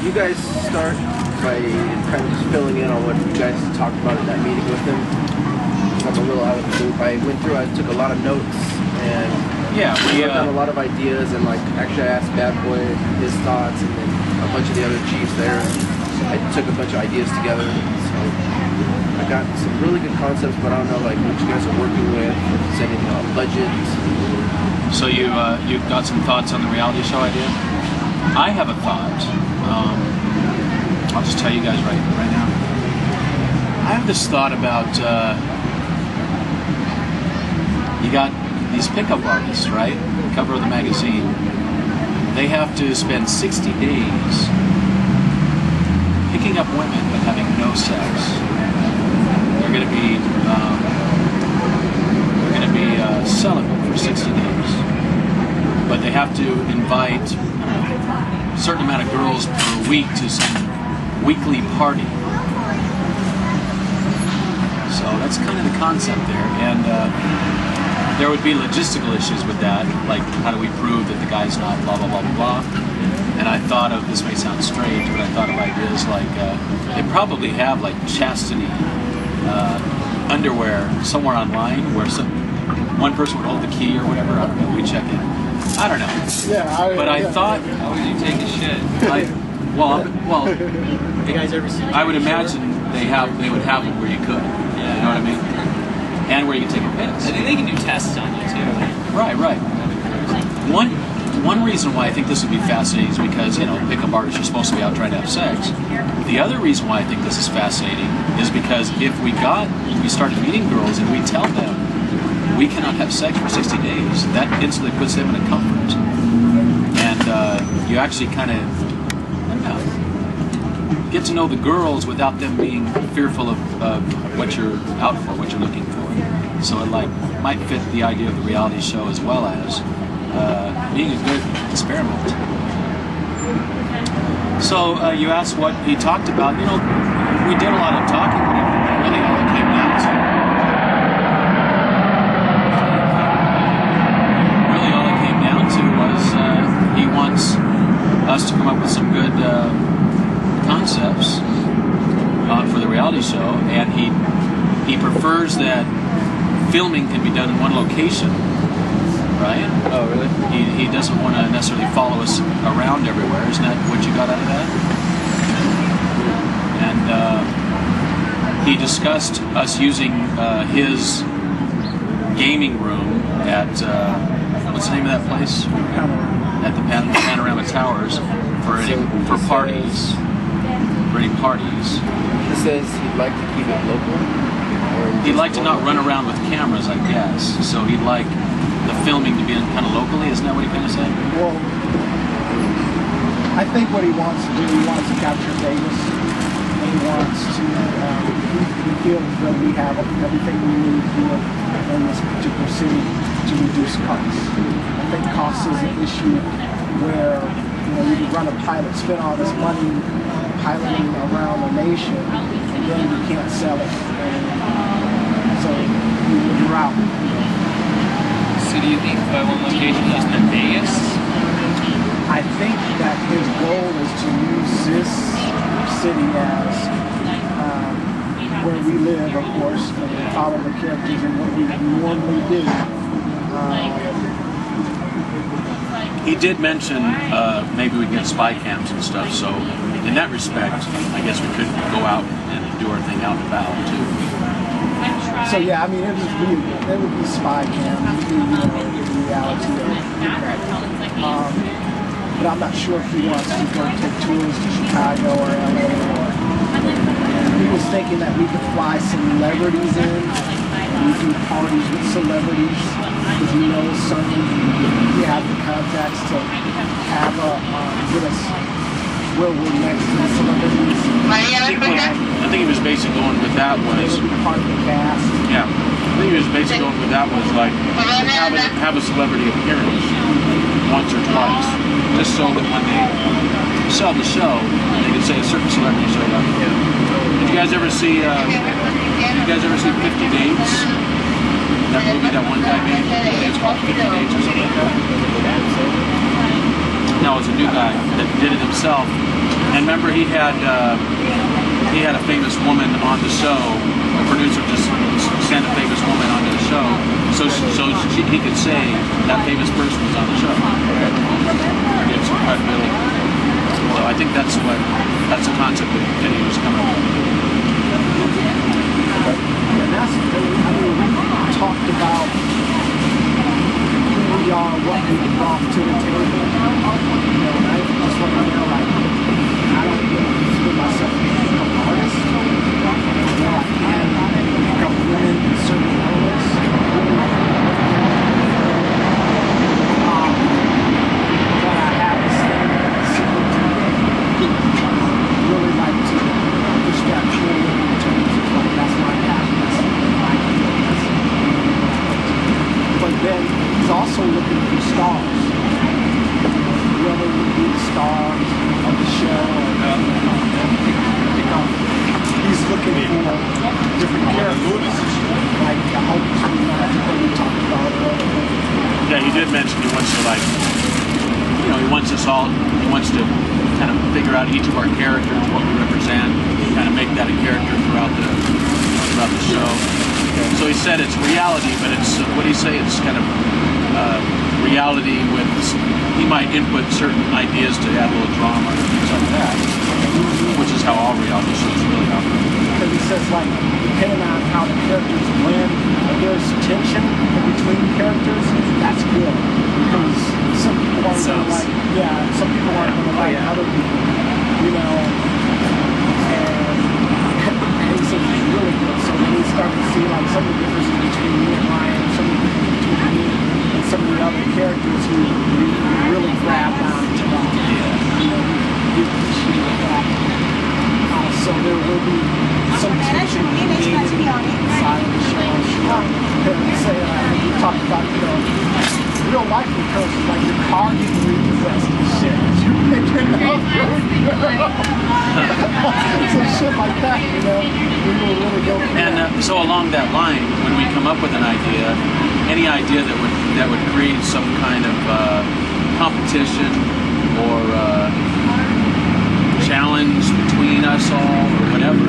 you guys start by kind of just filling in on what you guys talked about at that meeting with him? I'm a little out of the loop. I went through, I took a lot of notes, and yeah, we wrote down a lot of ideas, and like actually I asked Bad Boy his thoughts, and then a bunch of the other chiefs there. I took a bunch of ideas together, so I got some really good concepts, but I don't know like what you guys are working with, if it's anything on budget. So you've got some thoughts on the reality show idea? I have a thought. I'll just tell you guys right now. I have this thought about you got these pickup artists, right? Cover of the magazine. They have to spend 60 days picking up women but having no sex. They're going to be celibate for 60 days, but they have to invite a certain amount of girls per week to some weekly party. So that's kind of the concept there, and there would be logistical issues with that, like how do we prove that the guy's not blah blah blah blah blah. And I thought of, this may sound strange, but I thought of ideas like they probably have like chastity underwear somewhere online where one person would hold the key or whatever. I don't know. We check it. I don't know. Yeah. But I thought. How would you take a shit? Well. You guys ever seen? I would imagine they would have it where you could. Yeah. You know what I mean? And where you can take a piss. I think they can do tests on you too. Right. One reason why I think this would be fascinating is because, pickup artists are supposed to be out trying to have sex. The other reason why I think this is fascinating is because if we started meeting girls and we tell them we cannot have sex for 60 days, that instantly puts them in a comfort. And you actually kind of, get to know the girls without them being fearful of what you're out for, what you're looking for. So it might fit the idea of the reality show as well as being a good experiment. So you asked what he talked about. We did a lot of talking, but really all it came down to was he wants us to come up with some good concepts for the reality show, and he prefers that filming can be done in one location, right? Oh, really? He doesn't want to necessarily follow us around everywhere. Isn't that what you got out of that? And he discussed us using his gaming room at what's the name of that place? At the Panorama Towers for parties. For any parties. He says he'd like to keep it local. He'd like to not run around with cameras, I guess. So he'd like the filming to be kind of locally. Isn't that what he kind of said? Well, I think what he wants to do, he wants to capture Vegas. And he wants to, he feels that we have everything we need here in this particular city to reduce costs. I think cost is an issue where, you can run a pilot, spend all this money piloting around the nation, and then you can't sell it. And so you're out. So do you think one location is in Vegas? I think that his goal is to use this city as where we live, of course, and follow the characters and what we normally do. He did mention maybe we can get spy cams and stuff, so in that respect, I guess we could go out and do our thing out and about too. So yeah, I mean, it would be spy cam, the reality of it. But I'm not sure if he wants to go take tours to Chicago or LA he was thinking that we could fly celebrities in. We do parties with celebrities because he knows something. We have the contacts to have get us where we're next to the celebrities. I think he was basically going with that was part of the cast. Yeah, I think he was basically going with that was like have a celebrity appearance once or twice, just so that when they sell the show, they could say a certain celebrity showed up. Did you guys ever see? 50 Dates? That movie that one guy made? I think it's called 50 Dates or something like that. No, it's a new guy that did it himself. And remember, he had a famous woman on the show. The producer just sent a famous woman onto the show, so he could say that famous person was on the show. Get some credibility. So I think that's a concept that he was coming up with. And that's, I mean, we talked about who we are, what we brought to the table. You know, and I just want to know, like, I don't really consider myself an artist. You know, I can pick up women in certain elements. But I have this thing that's secret to me. I really like to push that forward in terms of, like, that's my happiness, my feelings. But then he's also looking for stars. Whoever would be the star of the show, he's looking for different characters. Like I hope we talked about earlier. Yeah, he did mention he wants to, like, you know, he wants to kind of figure out each of our characters, what we represent, kind of make that a character throughout the show. So he said it's reality, but it's, what do you say, it's kind of reality with, he might input certain ideas to add a little drama and things like that, which is how all reality shows really operate. Because he says, like, depending on how the characters blend, if there's tension in between characters, that's good. Because some people aren't going to like, some people aren't going to like other people, you know. And he says it's really good. So when we start to see, like, some of the differences between me and Ryan, some of the differences between me and some of the other characters who really grab onto them, you know, we appreciate that. So there will be some tension created inside of the show. Say, we talked about, you know, real life occurrences, like your car getting repossessed and shit. You're picking up some shit like that, you know. We will really go for that. And so along that line, when we come up with an idea, any idea that would create some kind of competition or challenge between us all or whatever,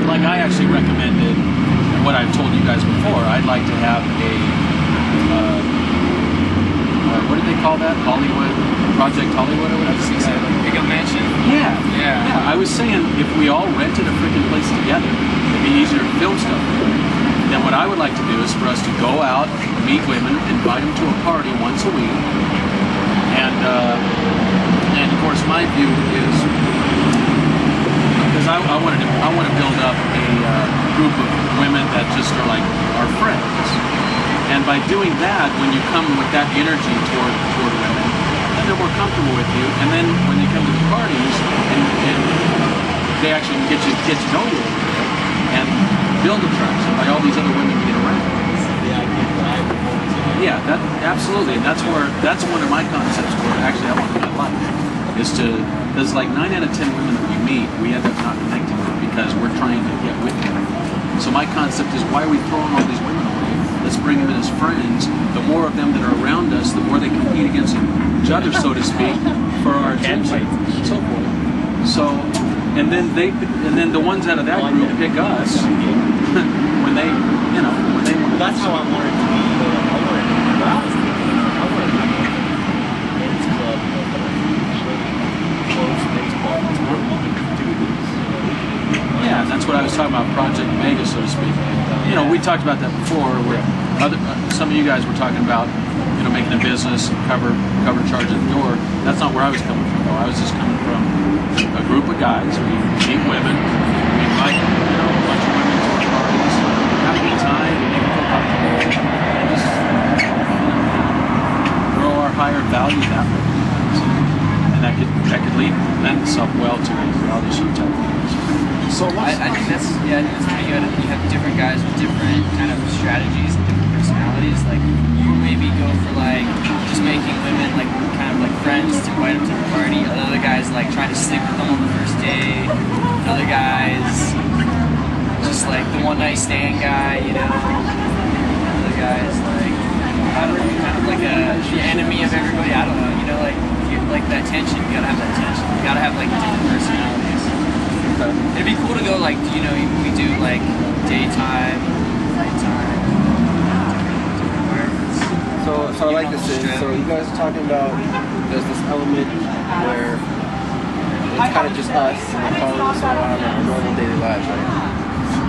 like I actually recommended, and what I've told you guys before, I'd like to have a what do they call that? Hollywood, Project Hollywood or whatever? Pick a mansion? Yeah. I was saying if we all rented a freaking place together, it'd be easier to film stuff. Then what I would like to do is for us to go out, meet women, invite them to a party once a week, and of course my view is, because I want to build up a group of women that just are like our friends. And by doing that, when you come with that energy toward women, then they're more comfortable with you. And then when they come to the parties, and they actually get to know you a little bit, and build a trust by all these other women you get around. Yeah, that absolutely. And that's one of my concepts where actually I want in my life is to, there's like 9 out of 10 women that we meet, we end up not connecting with because we're trying to get with them. So my concept is, why are we throwing all these women away? Let's bring them in as friends. The more of them that are around us, the more they compete against each other, so to speak, for our attention and so forth. So, and then the ones out of that group pick us when they, you know, when they want. That's how I want it to be. I want it to be men's club, close baseball. Yeah, that's what I was talking about, Project Mega, so to speak. You know, we talked about that before, where some of you guys were talking about, you know, making a business, cover charge at the door. That's not where I was coming from, though. I was just coming from a group of guys. We meet women, we invite, you know, a bunch of women to our parties, have a good time, we make them feel comfortable, and just, you know, grow our higher value that way. And that could lend itself well to a reality show type of thing. So I think that's pretty good. You have different guys with different kind of strategies and different personalities. Like you maybe go for like just making women like kind of like friends to invite them to the party. Other guys like trying to sleep with them on the first day. Other guys just like the one night stand guy, you know. Other guys like I don't know, kind of like the enemy of everybody. I don't know, you know. know, like like that tension. You gotta have that tension. You gotta have like different personalities. It'd be cool to go like, you know, we do like daytime, nighttime, different environments. So I like this. So you guys are talking about there's this element where it's kind of just us and the followers on our normal daily lives, right?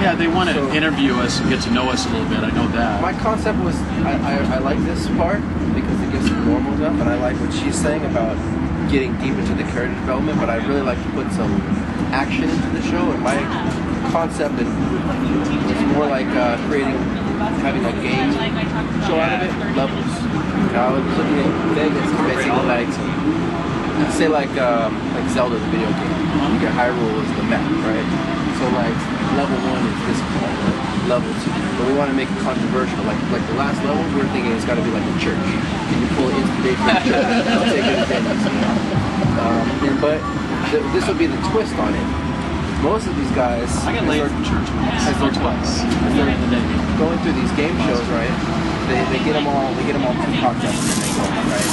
Yeah, they want to So- interview us and get to know us a little bit. I know that. My concept was I like this part because it gets normal enough, and I like what she's saying about getting deep into the character development. But I really like to put some action into the show, and my concept was more like having a game show out of it, levels. I was looking at Vegas, it's basically like say like Zelda, the video game. You get Hyrule is the map, right? So like level 1 is this part, level 2. But we want to make it controversial. Like the last level, we were thinking it's got to be like a church. Can you pull inspiration from the church? I'll take it as but this will be the twist on it. Most of these guys, I got laid from church as they're twice. going through these game shows, right? They get them all too cocked up and then they go, right?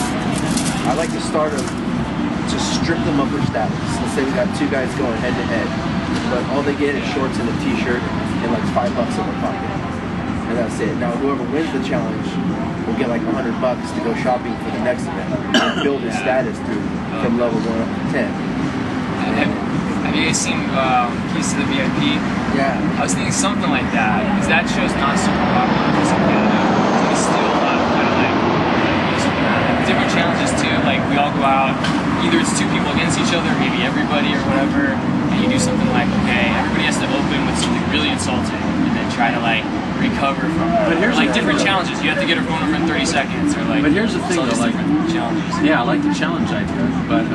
I like to start them to strip them of their status. Let's say we got two guys going head to head, but all they get is shorts and a t-shirt and like $5 in their pocket. And that's it. Now whoever wins the challenge will get like $100 to go shopping for the next event and build his status from level 1 up to 10. Have you guys seen Keys to the VIP? Yeah. I was thinking something like that, because that show's not super popular in Canada. So it's still a lot of kind of like different challenges too. Like we all go out, either it's two people against each other, maybe everybody or whatever, and you do something like, okay, everybody has to open with something really insulting, and then try to like recover from it. But here's like the different thing, challenges. You have to get her phone number in 30 seconds, or like. But here's the thing, all these though, like- different challenges. Yeah, I like the challenge idea, but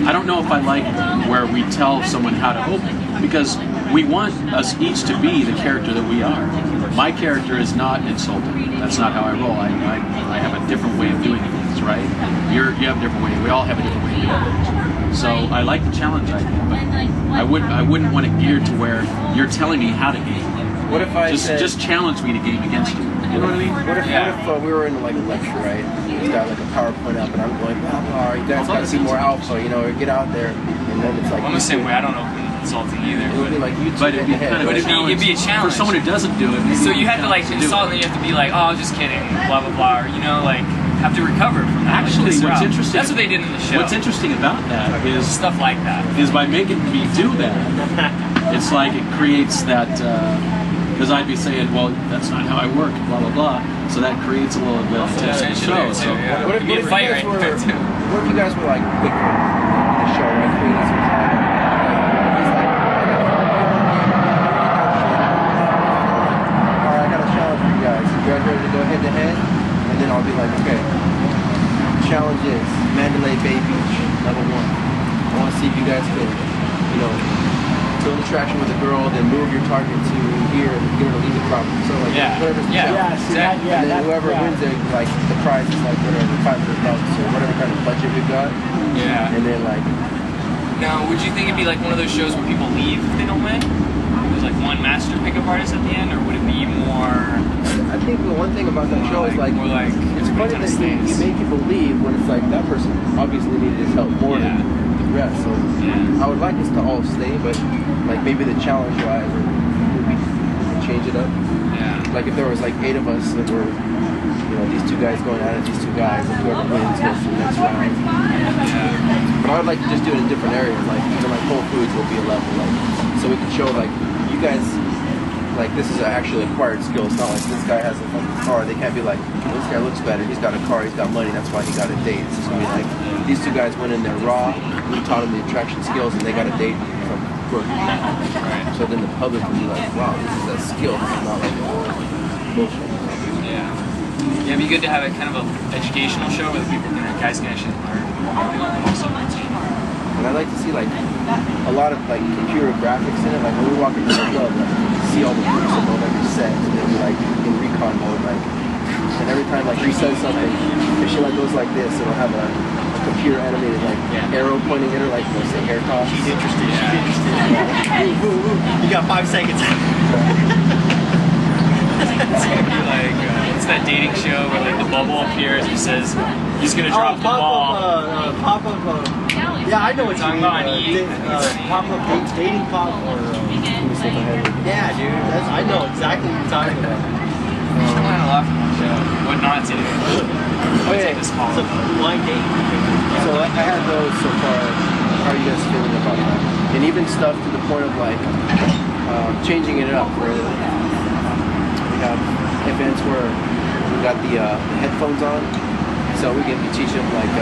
I don't know if I like where we tell someone how to open, because we want us each to be the character that we are. My character is not insulting. That's not how I roll. I have a different way of doing things, right? You have a different way. We all have a different way of doing things. So I like the challenge idea, but I wouldn't want it geared to where you're telling me how to game. What if I said, Just challenge me to game against you. You know what I mean? What if we were in like a lecture, right? He's got like a PowerPoint up, and I'm going, blah blah. You guys got to see more alpha, you know, or get out there, and then it's like. I'm the same way. I don't open insulting either. It would be like YouTube But it'd be head-to-head. kind of But it'd be a challenge. for someone who doesn't do it. maybe So you it's have to like challenge do insult, it. and you have to be like, oh, just kidding, blah blah blah, or you know, like have to recover from that. Actually, like, what's interesting? That's what they did in the show. What's interesting about that is Stuff like that. by making me do that, it's like it creates that. Because I'd be saying, well, that's not how I work, blah blah blah. So that creates a little bit of tension in the show. So What if It'd be a you fight guys right were? there too. What if you guys were like quick in the show, right? Creating some time. Alright, I got a challenge for you guys. You guys ready to go head to head? And then I'll be like, okay. Challenge is Mandalay Bay Beach, level 1. I want to see if you guys can, you know, build attraction with a girl, then move your target to here and get her to leave the property. So like whatever's the challenge. Yeah, see that, Exactly. yeah, And then that, whoever yeah. wins it, like the prize is like whatever, $500 or whatever kind of budget we've got. Yeah. And then like Now, would you think it'd be like one of those shows where people leave if they don't win? There's like one master pickup artist at the end, or would it be more? I think the one thing about that show is like more like it's funny everybody that kinda you stays. make people leave when it's like that person obviously needed his help more Yeah. than the rest. So Yeah. I would like us to all stay, but like maybe the challenge wise would be change it up. Yeah. Like if there was like 8 of us that were, you know, these 2 guys going at it, these 2 guys, and whoever wins goes to the next round. Yeah. But I would like to just do it in different areas, like even like Whole Foods will be a level, like so we can show like you guys, like this is actually acquired skill. It's not like this guy has a fucking car. They can't be like, this guy looks better. He's got a car. He's got money. That's why he got a date. It's just gonna be like these 2 guys went in there raw. We taught them the attraction skills, and they got a date from work. Right. So then the public will be like, wow, this is a skill. This is not like bullshit. Yeah. Yeah, it'd be good to have a kind of an educational show where the people can, guys can actually learn. Also routine. And I like to see like a lot of like computer graphics in it. Like when we walk into the club, like see all the groups on every set, and then we like in recon mode, like. And every time like he says something, if she like goes like this, it'll have a computer animated like arrow pointing at her, like let's say hair toss. She's interested. She's interested. You got 5 seconds. It's gonna be like, what's that dating show where like the bubble appears and says, He's gonna drop the ball. Pop-up, yeah, I know what you mean. Pop-up dating pop or... yeah, dude, I know exactly what you're talking about. I'm kind of laughing at that. What not to do? What's Okay. this call? It's a blind date. So I had those so far. How are you guys feeling about that? And even stuff to the point of like changing it up. Where we have events where we got the headphones on, so we can teach them like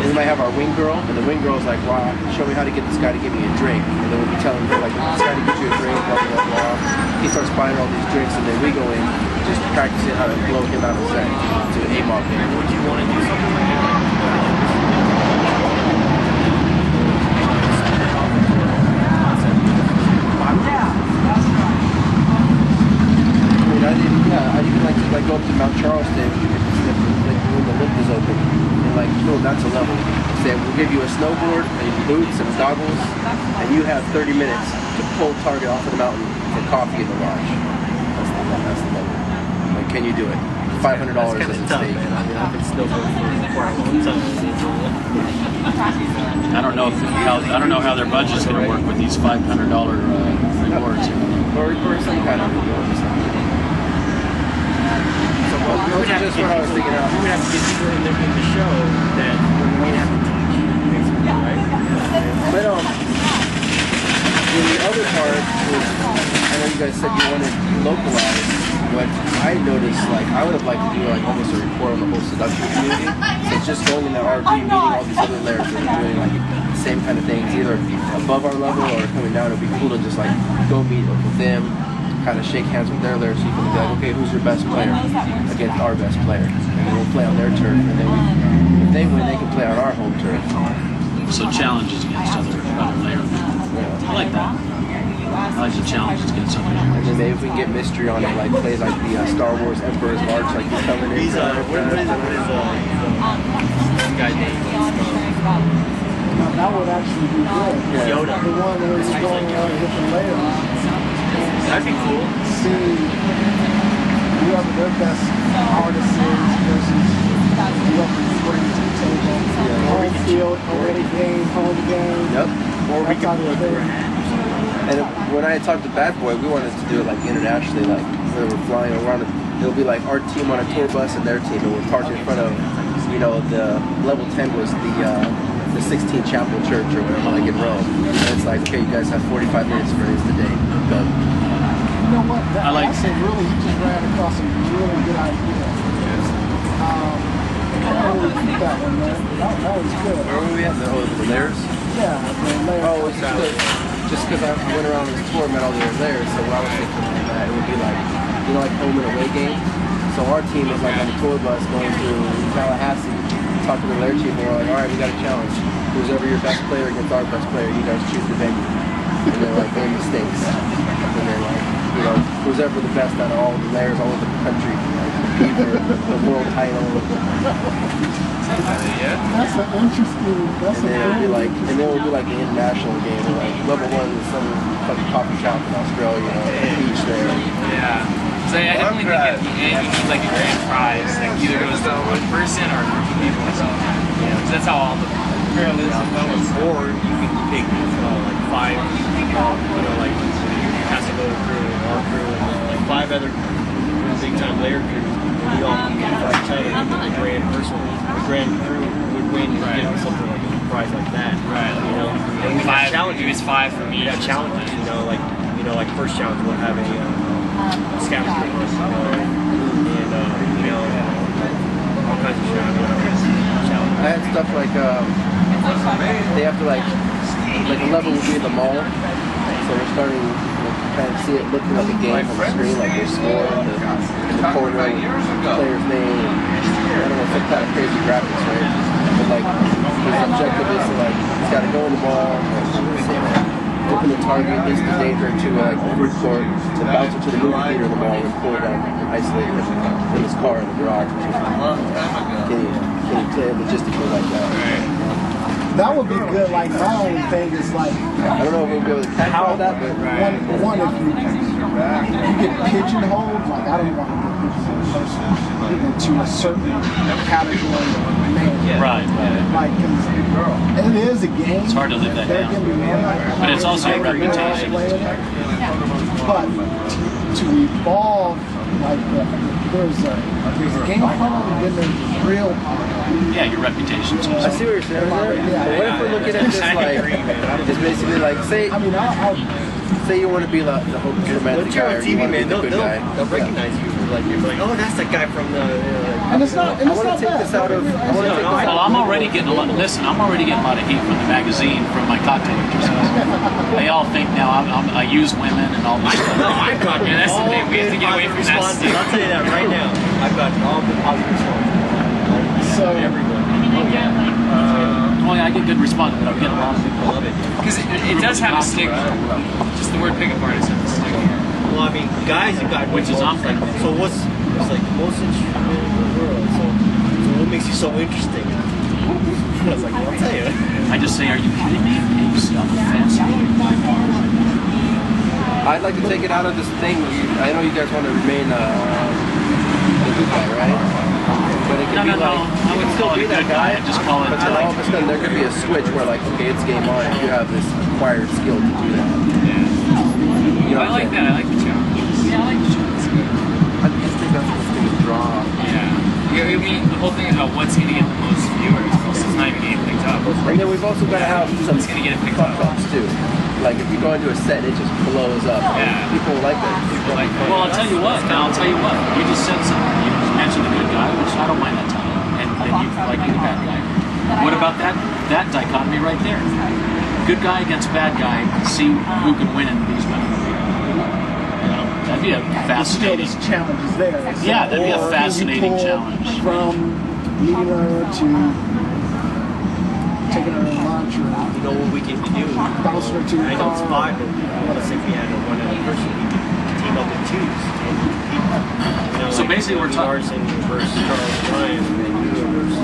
we might have our wing girl, and the wing girl is like, wow, show me how to get this guy to give me a drink, and then we'll be telling her like, this guy to get you a drink, blah blah blah. He starts buying all these drinks, and then we go in just practicing how to blow him out of sight to aim off him. Would you want to do something like that? I even like to like go up to Mount Charleston when the lift is open and like that's a level. Say we'll give you a snowboard and boots and goggles, and you have 30 minutes to pull target off of the mountain for coffee in the lodge. That's the level. Like, can you do it? $500 is That's a kind of tough, stake. man. I mean, I've been snowboarding for quite a long time. I don't know how their budget's going to work with these $500 rewards. Or some kind of reward. Those are just what I was thinking out. We would have to get people in there in the show that we'd have to teach, basically, right? But the other part was, I know you guys said you wanted localized. What I noticed, like, I would have liked to do like almost a report on the whole seduction community. So it's just going in the RV, meeting all these other layers that are doing like the same kind of things, either above our level or coming down. It'd be cool to just like go meet up with them, kind of shake hands with their layers, so you can be like, okay, who's your best player against our best player, and then we'll play on their turf, and then if they win, they can play on our home turf. So challenges against other layers. Yeah. I like that. I like the challenges against other layers. And then maybe if we can get mystery on it, like plays like the Star Wars Emperor's March, like he's coming in. He's what is this guy name? That would actually be good. Yeah. Yoda. The one where he's going around different layers. That'd be cool. See whoever their best artist is versus whoever you bring to the table. Yeah. Home field, already game, home game. Yep. Or we That can type do of it. thing. And when I talked to Bad Boy, we wanted to do it like internationally, like where we're flying around. It'll be like our team on a tour bus and their team, and we're parked in front of, the level 10 was the 16th Chapel Church or whatever, like in Rome. And it's like, okay, you guys have 45 minutes for this today. Go. You know what? That's really, he just ran across a really good idea. I really think that one, man. That was good. Where were we at? The Lairs? Yeah, the Lair. Oh, it's just because I went around on this tour and met all the other Lairs, so I was thinking that it would be like, like home and away game. So our team is like on the tour bus going through Tallahassee, talking to the Lair team, and we're like, all right, we got a challenge. Who's ever your best player against our best player, you guys choose the venue. And they're like, name the stakes. And they're like, who's ever the best out of all the Lairs all over the country, like, compete for the world title. That's an interesting, And then it'll be like, an international game. Or like level 1 is some fucking coffee shop in Australia, a beach there. Yeah. So I definitely think at the end you need like a grand prize. Like either goes to one person or a group of people or something. Yeah. So that's how all the parallelism goes. Or you can pick like 5, like has to go to crew, our crew, and like 5 other big time Lair crews. And we all compete for each other. And the grand crew would win and get something like a prize like that. Right. And we have challenges. It's 5 for me. We have challenges. Like first challenge we'll have a scavenger hunt, and all kinds of challenges. I had stuff like they have to like a level would be in the mall, so we're starting kind of see it looking like a game on the screen, like their score in the corner, player's name, and I don't know, some kind of crazy graphics, right? But like his objective is to like he's got to go in the mall, open the target, this is danger to like the food court, to bounce it to the movie theater in the mall and pull it down and isolate him in his car in the garage. Can you play logistically like that? That would be good. Like my only thing is like I don't know if we'll be able to catch all that, but one if you get pigeonholed, like I don't want to get pigeonholed into a certain category of man. Right. Like, 'cause it is a game. It's hard to live that There down. can be men, But it's also a there can be guys reputation. playing it. But to evolve, like there's a game called and then there's real. Yeah, your reputation's I see what you're saying. But what if we're looking at this like, it's basically like, say you want to be the whole romantic Once you're guy, on or you TV, want to be man, the good guy. they'll recognize you. Like you're like, oh, that's the guy from the. And it's not. And I it's want not to take bad. this out of. I want to take this Well, out. I'm already getting a lot. Listen, I'm already getting a lot of heat from the magazine, from my cocktail waitresses. They all think now I use women and all this stuff. No, I've got Yeah, that's the all thing. We have to good get away positive from that responses. stuff. I'll tell you that right now. I've got all good positive responses. So Everyone. Well, yeah, I get good response, but I get a lot of people. I love it. Because it does have a stigma. Just the word pickup artist has a stigma. Well, I mean, guys have got Which is like, unfair. so what's it's like the most interesting man in the world. So what makes you so interesting? I was like, well, I'll tell you. I just say, are you kidding me? I'm fascinated by Mars. I'd like to take it out of this thing. I know you guys want to remain the good guy, right? But it could No, be no, like, no. I wouldn't you can still call be it a that good guy. guy. I'd just call it. But then all of a sudden there could be a switch where like, okay, it's game on. You have this acquired skill to do that. You know I like that. I like the challenge. Yeah, I like the challenge. I just think that's what's going to draw. Yeah. I mean, the whole thing about what's going to get the most viewers versus it's not even getting picked up. And then we've also got to have some It's going to get it picked fuck up. ups too. Like if you go into a set, it just blows up. Yeah. People like that. People like that. Well, I'll tell you what. Now, I'll tell you what. You just said something. You just mentioned the good guy, which I don't mind that title, and you like being the bad guy. What about that dichotomy right there? Good guy against bad guy. See who can win in these women. You know, that'd be a still fascinating. this challenge is there. Yeah, that'd be a Or fascinating can you pull challenge. From meeting her to taking her to lunch or You know what we can do? bouncing her to your I know it's car. 5, but let us say if we had one other person, we could team up with 2. You know, So basically we're talking- Ardisan versus Charles Ryan, and then you versus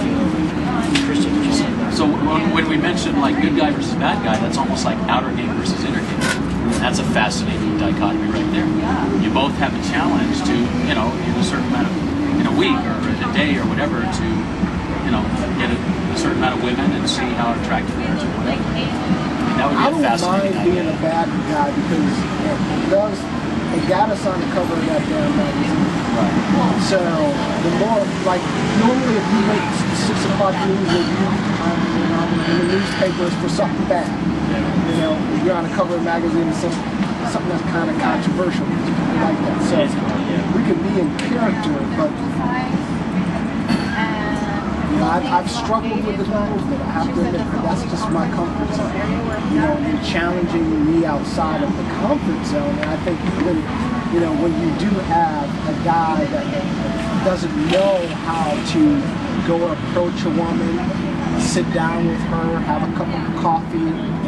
Christian. Or something. So when we mention like good guy versus bad guy, that's almost like outer game versus inner game. That's a fascinating dichotomy right there. You both have a challenge to, in a certain amount of, in a week or in a day or whatever, to, get a certain amount of women and see how attractive they are to whatever. I mean, that would be I a don't fascinating mind being idea. a bad guy because it got us on the cover of that damn magazine. So the more, like, normally if you make 6 o'clock news review in the newspapers for something bad, if you're on the cover of a magazine, something that's kind of controversial, like that. So we could be in character, but I've struggled with this movement. I have to admit, but that's just my comfort zone. And challenging me outside of the comfort zone. And I think when you do have a guy that doesn't know how to go approach a woman, sit down with her, have a cup of coffee,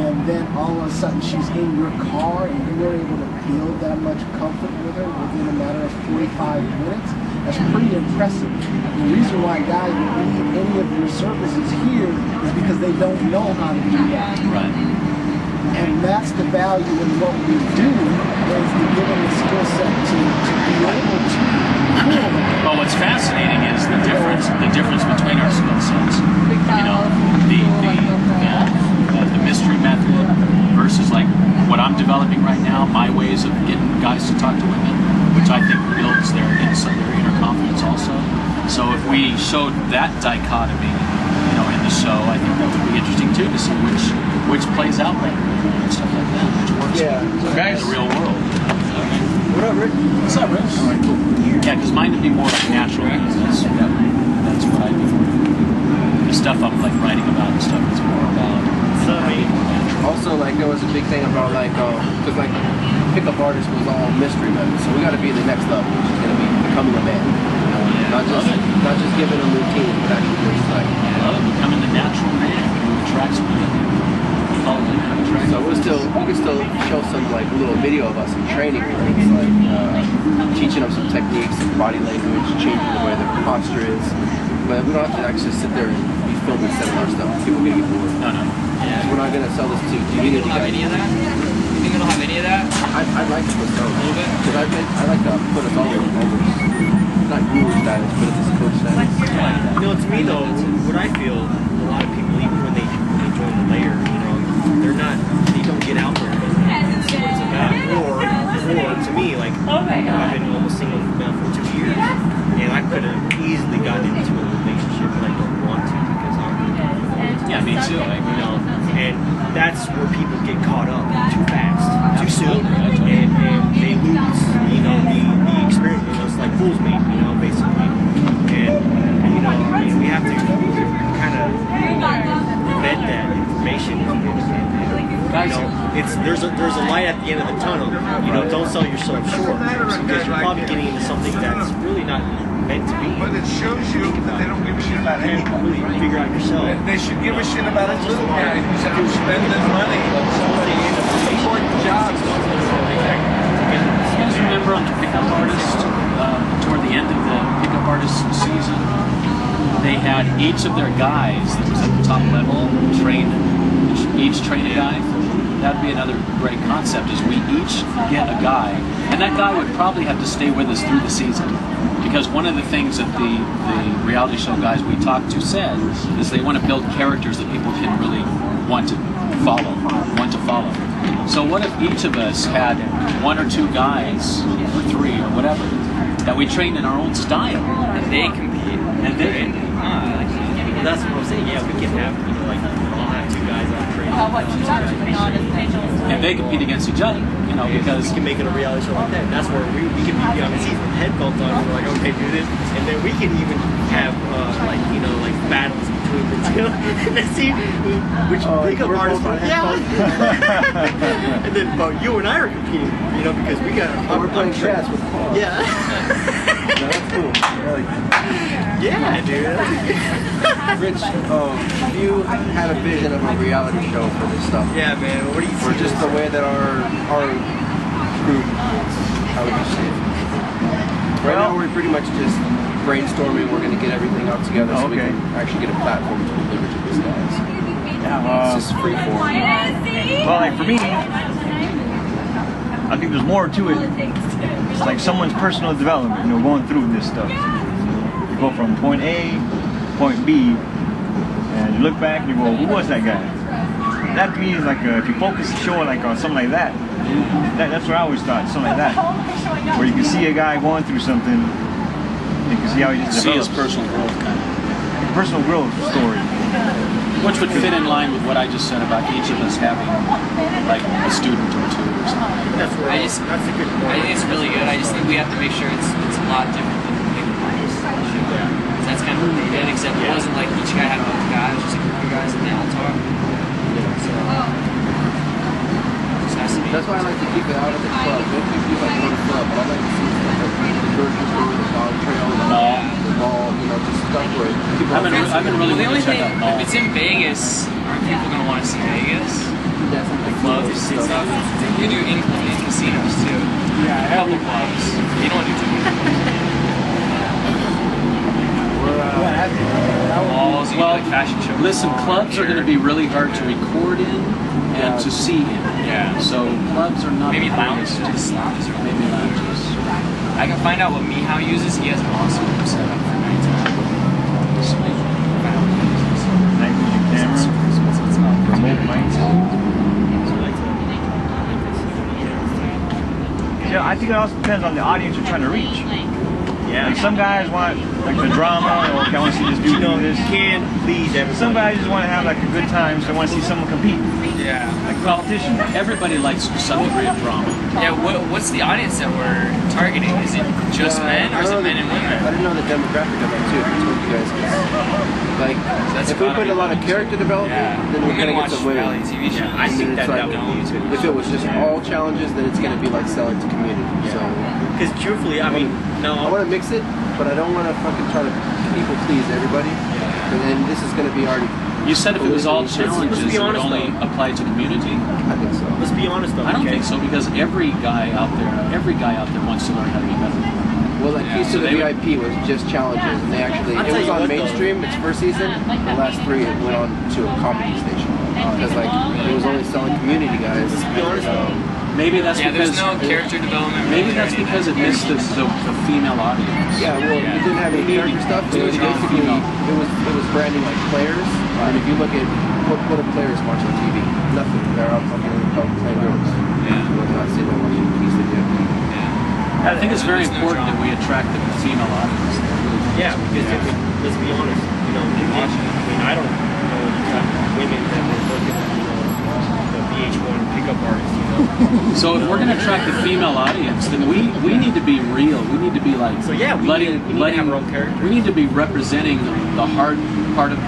and then all of a sudden she's in your car and you're able to build that much comfort with her within a matter of 45 minutes, that's pretty impressive. The reason why guys need any of your services here is because they don't know how to do that. Right. And that's the value in what we do, is to give them the skill set to be able to pull them. But what's fascinating is the difference between our skill sets. The mystery method versus like what I'm developing right now, my ways of getting guys to talk to women, which I think builds their inner confidence also. So if we showed that dichotomy, in the show, I think that would be interesting too, to see which plays out better and stuff like that, which works in the real world. What up, Rick? What's up, Rich? All right, cool. Yeah, because mine would be more like natural. That's what I do. The stuff I'm like writing about and stuff is more about. Also, like there was a big thing about because like pickup artist was all mystery method, so we got to be the next level, which is going to be becoming a man. Not just giving them routine, but actually just like. I love it, becoming the natural man who attracts women. So we can still show some like little video of us in training things, like teaching them some techniques and body language, changing the way their posture is. But we don't have to actually sit there and be filming seminar stuff. People are gonna get bored. No, no. Yeah. We're not gonna sell this to You think community it'll have guys. any of that? You think it'll have any of that? I'd like to put some. A little bit? Because I like to put us all in almost, not guru status, but it's coach status. You know, to me though, what I feel, a lot of people, even when they join the Lair, you know, they don't get out there and see what it's about. Or to me, like, I've been almost single now for 2 years, and I could have easily gotten into a relationship, but I don't want to because Yeah, me too. you know, and that's where people get caught up too fast, too soon, and they lose, you know, the experience. You know, it's like fool's mate, you know, basically. And you know, I mean, we have to kind of vet that information. You know, there's a light at the end of the tunnel. You know, don't sell yourself short because you're probably getting into something that's really not meant to be. But it shows you that they don't give a shit about anyone. Really figure out yourself. They should give a shit about a little guy who's out spending money on somebody in important jobs. You guys remember on the pickup artist, toward the end of the pickup artist season, they had each of their guys that was at the top level each train a guy. That'd be another great concept, is we each get a guy, and that guy would probably have to stay with us through the season. Because one of the things that the reality show guys we talked to said is they want to build characters that people can really want to follow. So what if each of us had 1 or 2 guys, or 3 or whatever, that we trained in our own style? And they compete. And they compete. Well, that's what I'm saying. Yeah, we can have, you know, like, I'll have 2 guys on training. And they compete against each other, you know, because we can make it a reality show like that. And that's where we can be behind the scenes with headphones on. And we're like, okay, do this, and then we can even have like, you know, like battles between the two, and see which pickup artist. Yeah. And then, but you and I are competing, you know, because we got. We're playing chess with Paul. Yeah. No, that's cool. Yeah, dude. Rich, if you had a vision of a reality show for this stuff, Yeah, man. What do you or see? just the way that our group, how would you say it? Right now we're pretty much just brainstorming. We're going to get everything out together so we can actually get a platform to deliver to these guys. It's just free form. Well, like for me, I think there's more to it. It's like someone's personal development, you know, going through this stuff. You go from point A, point B, and you look back and you go, who was that guy? That to me is like, if you focus the show like on something like that, that's what I always thought, something like that. Where you can see a guy going through something, you can see how he just see his develops. personal growth kind of. Personal growth story. Which would fit in line with what I just said about each of us having like a student or 2 or something. That's a good point. I think it's really good. I just think we have to make sure it's a lot different than the pickup artist show. That's kind of what they did, except it wasn't like each guy had a bunch of guys, it was just a group of guys and they all talk. So, it just has to be. That's why I like to keep it out of the club. Make people like one club, but I like to see stuff like the grocery store, the dog trail, the mall, you know, just stuff where people. I've been really The only wanting to thing, check out if it's in Vegas, aren't people going to want to see Vegas? The clubs and stuff. You do in casinos too. Yeah, a couple clubs. You don't do too many. Malls, you do like fashion shows. Listen, clubs are going to be really hard to record in and to see in. Yeah. So clubs are not Maybe the lounges, greatest. just lounges or Maybe lounges. I can find out what Mihao uses. He has an awesome setup for nighttime. Sweet. Find out what he uses. Night vision camera. Remote mics. Yeah, I think it also depends on the audience you're trying to reach. Yeah. Like some guys want like the drama, or okay, I want to see this dude do this. You can please everybody. Some guys just want to have like a good time, so they want to see someone compete, Yeah. like competition. Everybody likes some degree of drama. Yeah, what's the audience that we're targeting? Is it just men or is it men and I women? didn't know the demographic of that too. I told you guys. Like, That's if we gotta put be a lot of women. character development, Yeah. then we're We're gonna gonna get watch some women. reality TV shows. I think And that it's like, would be if it was just all challenges, then it's gonna be like selling to community. So Because truthfully, I mean, I want to mix it, but I don't want to fucking try to people please everybody. And then this is gonna be already. You said if it was all Let's challenges, be it would honest, only though. apply to community. I think so. let's be honest though. I don't okay? think so, because every guy out there wants to learn how to be better. Well, like Piece so of the they would- VIP was just challenges, and they actually I'll it tell was you on what, though. mainstream its first season. The last 3 it went on to a comedy station. because like it was only selling community guys. Maybe that's because there's no character development. Maybe that's because it missed the female audience. Yeah, well, it didn't have any character stuff. It was basically it was branding like players. And if you look at what do players watch on TV, nothing. They're out playing girls. Yeah. We're not sitting there watching TV. I think it's very important that we attract the female audience. Yeah, because let's be honest, you know, I don't know if you got women that were looking at, you know, the VH1 pickup artists, you know. So if we're going to attract the female audience, then we need to be real. We need to be like So yeah, we need to have our own characters. We need to be representing the hard part of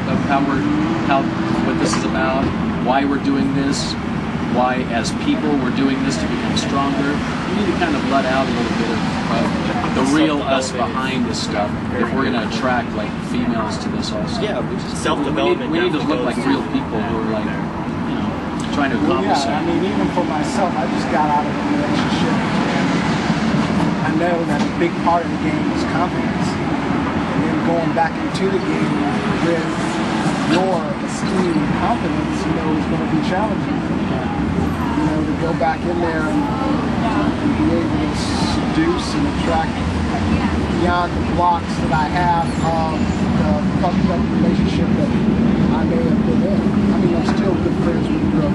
what this is about, why we're doing this, why as people we're doing this to become stronger. We need to kind of let out a little bit of the real us behind this stuff if we're going to attract like females to this also. Yeah, self-development. We need to look like real people who are like, you know, trying to accomplish I something. mean, even for myself, I just got out of a relationship, and I know that a big part of the game is confidence. And then going back into the game with your esteem and confidence, you know, is going to be challenging. You know, to go back in there and be able to seduce and attract beyond the blocks that I have of the fucked up relationship that I may have been in. I mean, I'm still good friends with the girl,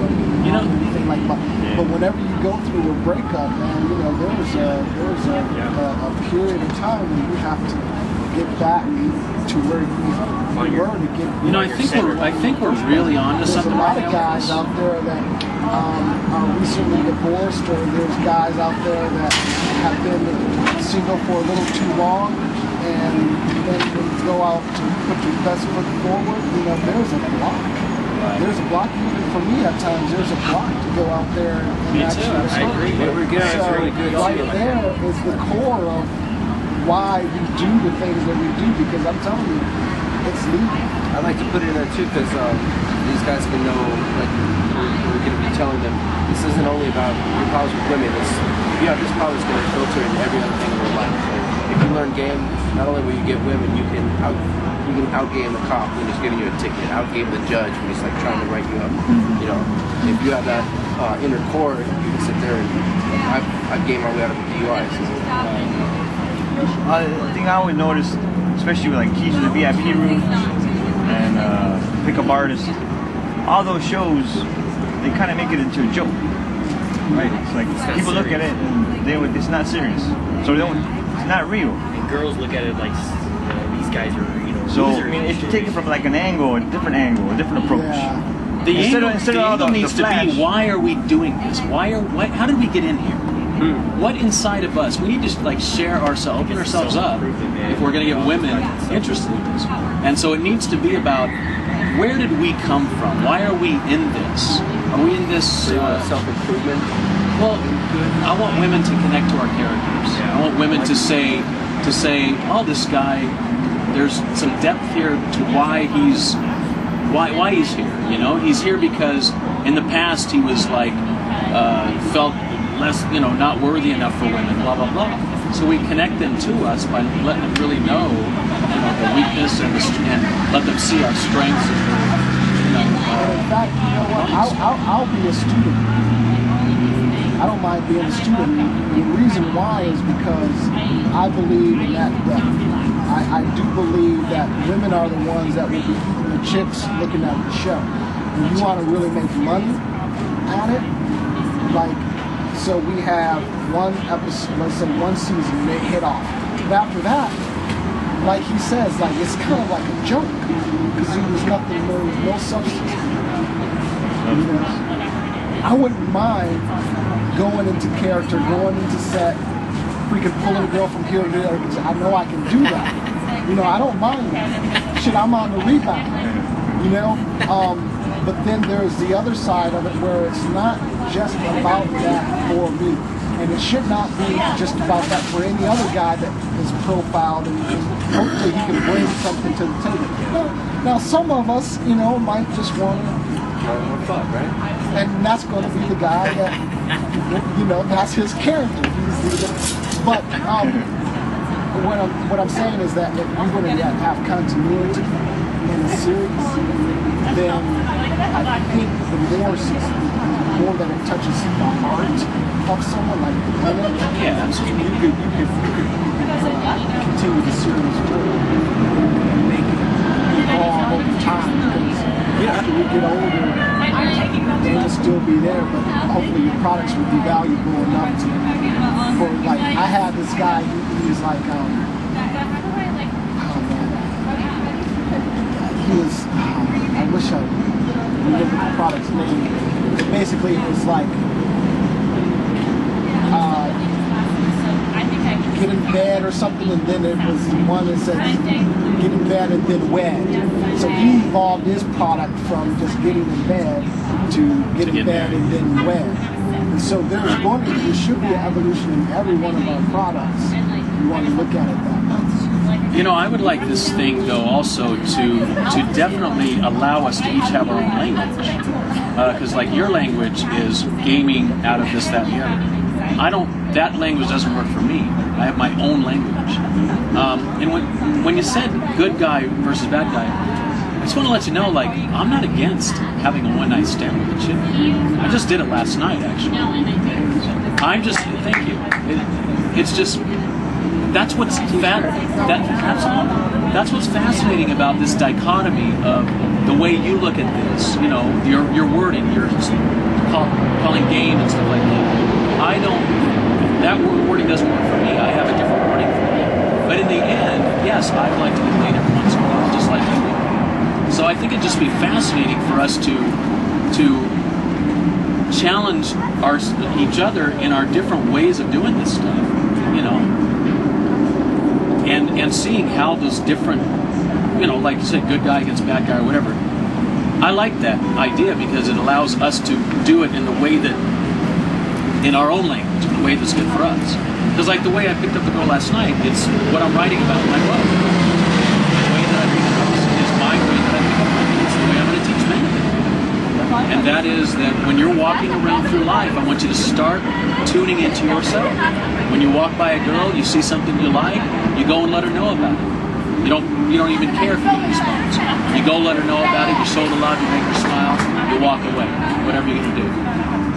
You know, anything like that. But whenever you go through a breakup, man, you know, there's a period of time when you have to get back to where you were to get. You know, I think we're really onto There's something a lot right of now. guys out there that are recently divorced, or there's guys out there that have been single for a little too long, and then when you go out to put your best foot forward, you know, there's a block. There's a block, even for me at times, there's a block to go out there and Me too, actually I agree. So right there is the core of why we do the things that we do, because I'm telling you, it's legal. I like to put it in there too, because these guys can know, like, we're going to be telling them this isn't only about your powers with women. This power is going to filter in every other thing in your life. So if you learn game, not only will you get women, you can outgame the cop when he's giving you a ticket, outgame the judge when he's like trying to write you up. You know, if you have that inner core, you can sit there and I've gamed my way out of a PUI. The thing I always notice, especially with like Keys to the VIP Room and Pickup Artists, all those shows, they kind of make it into a joke, right? It's like people look at it and it's not serious, so it's not real. And girls look at it like, you know, these guys are, you know. So I mean, if you take it from like a different approach. Yeah. The Instead of all angle needs the to flash. be, why are we doing this? How did we get in here? What inside of us? We need to like open ourselves up if we're going to get women interested in this. And so it needs to be about, where did we come from? Why are we in this? Are we in this Self-improvement. Well, I want women to connect to our characters. I want women to say, oh, this guy, there's some depth here to why he's here. You know, he's here because in the past he was like felt less, you know, not worthy enough for women. Blah blah blah. So we connect them to us by letting them really know, you know, the weakness and let them see our strengths. And, And in fact, you know what? I'll be a student. I don't mind being a student. The reason why is because I believe in that depth. I do believe that women are the ones that will be eating the chips looking at the show. If you want to really make money at it, like, so we have one episode, let's say one season, they hit off. But after that, like he says, like, it's kind of like a joke, because there was no substance. You know? I wouldn't mind going into character, going into set, freaking pulling a girl from here to there, because I know I can do that. You know, I don't mind that. Shit, I'm on the rebound. You know? But then there's the other side of it where it's not just about that for me. And it should not be just about that for any other guy that is profiled, and hopefully he can bring something to the table. Now some of us, you know, might just want to fuck, right? And that's going to be the guy that, you know, that's his character. But what I'm saying is that if you're going to have continuity, in a series, then I think the more that it touches the heart of someone, like the image, Yeah, absolutely. you could continue the series forward and make it evolve over time, because after we get older, they will still be there, but hopefully your products will be valuable enough to, for like, I had this guy, he was like, he was, I wish I remember the product's name, but basically it was like, get in bed or something, and then it was one that said get in bed and then wed. So he evolved his product from just getting in bed to get in bed and then wed. And so there should be an evolution in every one of our products. You want to look at it that way. You know, I would like this thing though also to definitely allow us to each have our own language, because like your language is gaming out of this, that, and the other. That language doesn't work for me. I have my own language. And when you said good guy versus bad guy, I just want to let you know, like, I'm not against having a one-night stand with a chick. I just did it last night, actually. Thank you. It's just, that's what's that's what's fascinating about this dichotomy of the way you look at this. You know, your wording, your calling game and stuff like that. That wording doesn't work for me. I have a different wording for me. But in the end, yes, I'd like to get laid every once in a while, just like you do. So I think it'd just be fascinating for us to challenge each other in our different ways of doing this stuff, you know, and seeing how those different, you know, like you said, good guy against bad guy or whatever. I like that idea because it allows us to do it in the way that, in our own language, in the way that's good for us. Because like the way I picked up the girl last night, it's what I'm writing about in my book. The way that I pick it up is my way that I pick up my kids. It's the way I'm going to teach men to do it. And that is that when you're walking around through life, I want you to start tuning into yourself. When you walk by a girl, you see something you like, you go and let her know about it. You don't even care if you responds. You go let her know about it, you show the love, you make her smile, you walk away, whatever you're going to do.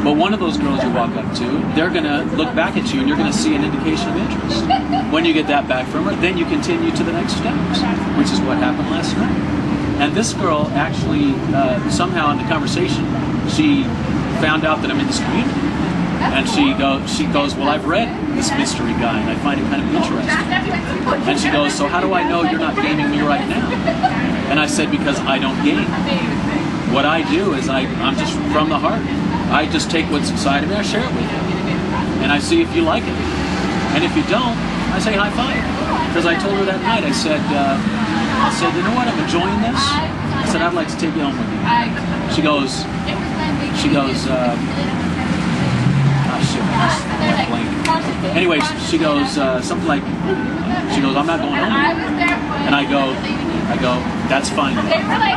But one of those girls you walk up to, they're going to look back at you and you're going to see an indication of interest. When you get that back from her, then you continue to the next steps, which is what happened last night. And this girl actually, somehow in the conversation, she found out that I'm in this community. And she goes, well, I've read this mystery guy and I find it kind of interesting. And she goes, so how do I know you're not gaming me right now? And I said, because I don't game. What I do is I'm just from the heart. I just take what's inside of me, I share it with you. And I see if you like it. And if you don't, I say high five. Because I told her that night, I said, you know what, I'm enjoying this. I said, I'd like to take you home with me. She goes, anyway, she goes, something like, I'm not going home. And I go, that's fine.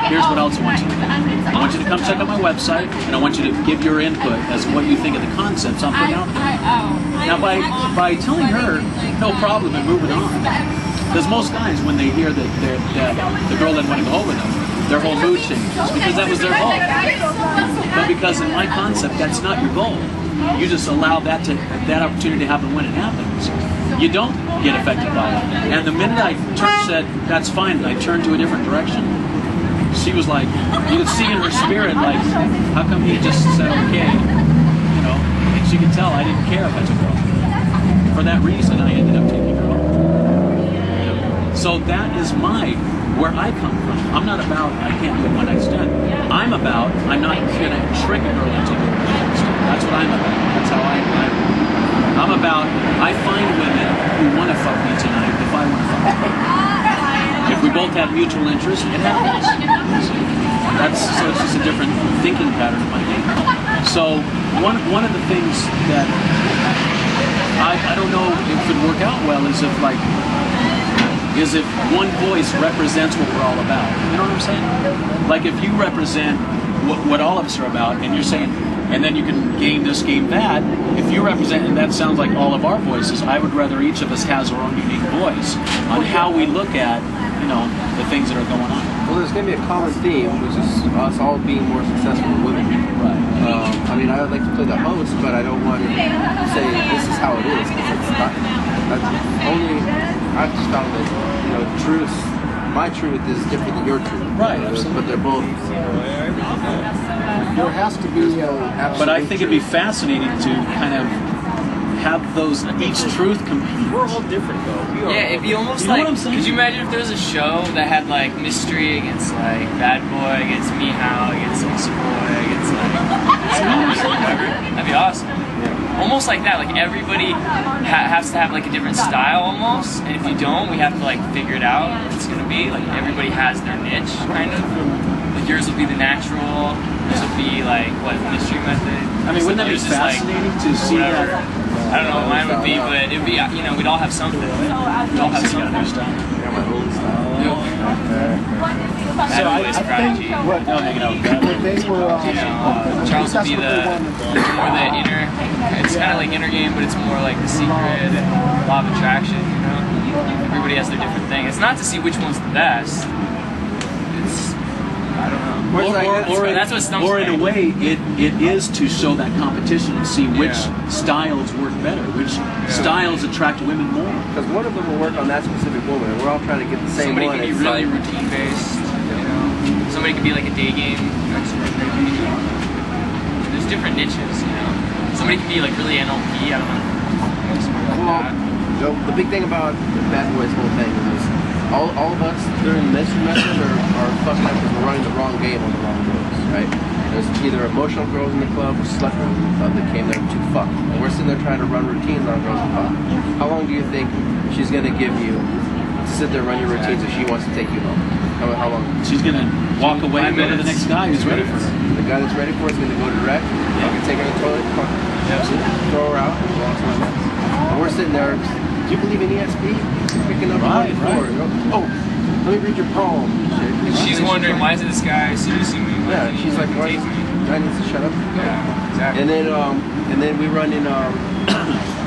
Here's what else I want you to do. I want you to come check out my website, and I want you to give your input as to what you think of the concepts I'm putting out there. Now, by telling her, no problem, and moving on, because most guys, when they hear that the girl doesn't want to go with them, their whole mood changes, because that was their goal. But because in my concept, that's not your goal. You just allow that opportunity to happen when it happens. You don't get affected by it. And the minute I said, that's fine, and I turned to a different direction, she was like, you could see in her spirit, like, how come he just said okay? You know, and she could tell I didn't care if I took her home. For that reason, I ended up taking her home. You know? So that is where I come from. I'm not about, I can't do it one night stand. I'm not going to trick a girl into doing one night stand. That's what I'm about. That's how I'm about, I find women who want to fuck me tonight if I want to fuck them. If we both have mutual interest, it happens. So it's just a different thinking pattern of my game. So one of the things that I don't know if it would work out well is if one voice represents what we're all about. You know what I'm saying? Like if you represent what all of us are about, and you're saying, and then you can game this, game that. If you represent, and that sounds like all of our voices, I would rather each of us has our own unique voice on how we look at, you know, the things that are going on. Well, there's going to be a common theme, which is us all being more successful with women. Right. I mean, I would like to play the host, but I don't want to say this is how it is, because it's not. That's only, I've just found that, you know, truth, my truth is different than your truth. Right, But they're both. There has to be But I think it'd be fascinating to kind of have those each truth compete. We're all different though. We are Yeah, it'd be almost You know like, what I'm saying? could you imagine if there was a show that had like mystery against like bad boy, against meow, against like boy, against like whatever? That'd be awesome. Almost like that, like everybody has to have like a different style almost, and if you don't, we have to like figure it out what it's gonna be. Like everybody has their niche, kind of. Like yours will be the natural, yours will be like what, mystery method. I mean, wouldn't that be Yours is, like, fascinating to see whatever. that? I don't know what mine would be, but it'd be, you know, we'd all have something. We'd all have something. I got my own style. So I think what they were, Charles would be that's what the more the inner. It's kind of like inner game, but it's more like the secret and law of attraction. You know, everybody has their different thing. It's not to see which one's the best. It's I don't know. Or in a way, it is to show that competition and see which Yeah. styles work better, which styles attract women more. Because one of them will work on that specific woman, and we're all trying to get the same Somebody one. can be It's really like- routine based. You know, somebody can be like a day game expert. Maybe. There's different niches. You know, somebody can be like really NLP. I don't know. Well, the big thing about Bad Boys' whole thing is all of us during the mystery method are fucking up because we're running the wrong game on the wrong girls, right? There's either emotional girls in the club or slut girls in the club that came there to fuck. And we're sitting there trying to run routines on girls and fuck. How long do you think she's going to give you to sit there and run your routines if she wants to take you home? How long? She's gonna walk away and go to the next guy who's ready for her. The guy that's ready for her is going to go direct, fucking take her to the toilet, fuck, throw her out, and walk to my mess. And we're sitting there, do you believe in ESP? Picking up Right. Oh, let me read your poem. She's wondering why is it this guy seducing me? Yeah, she's like, why guy needs to shut up. Yeah, exactly. And then we run in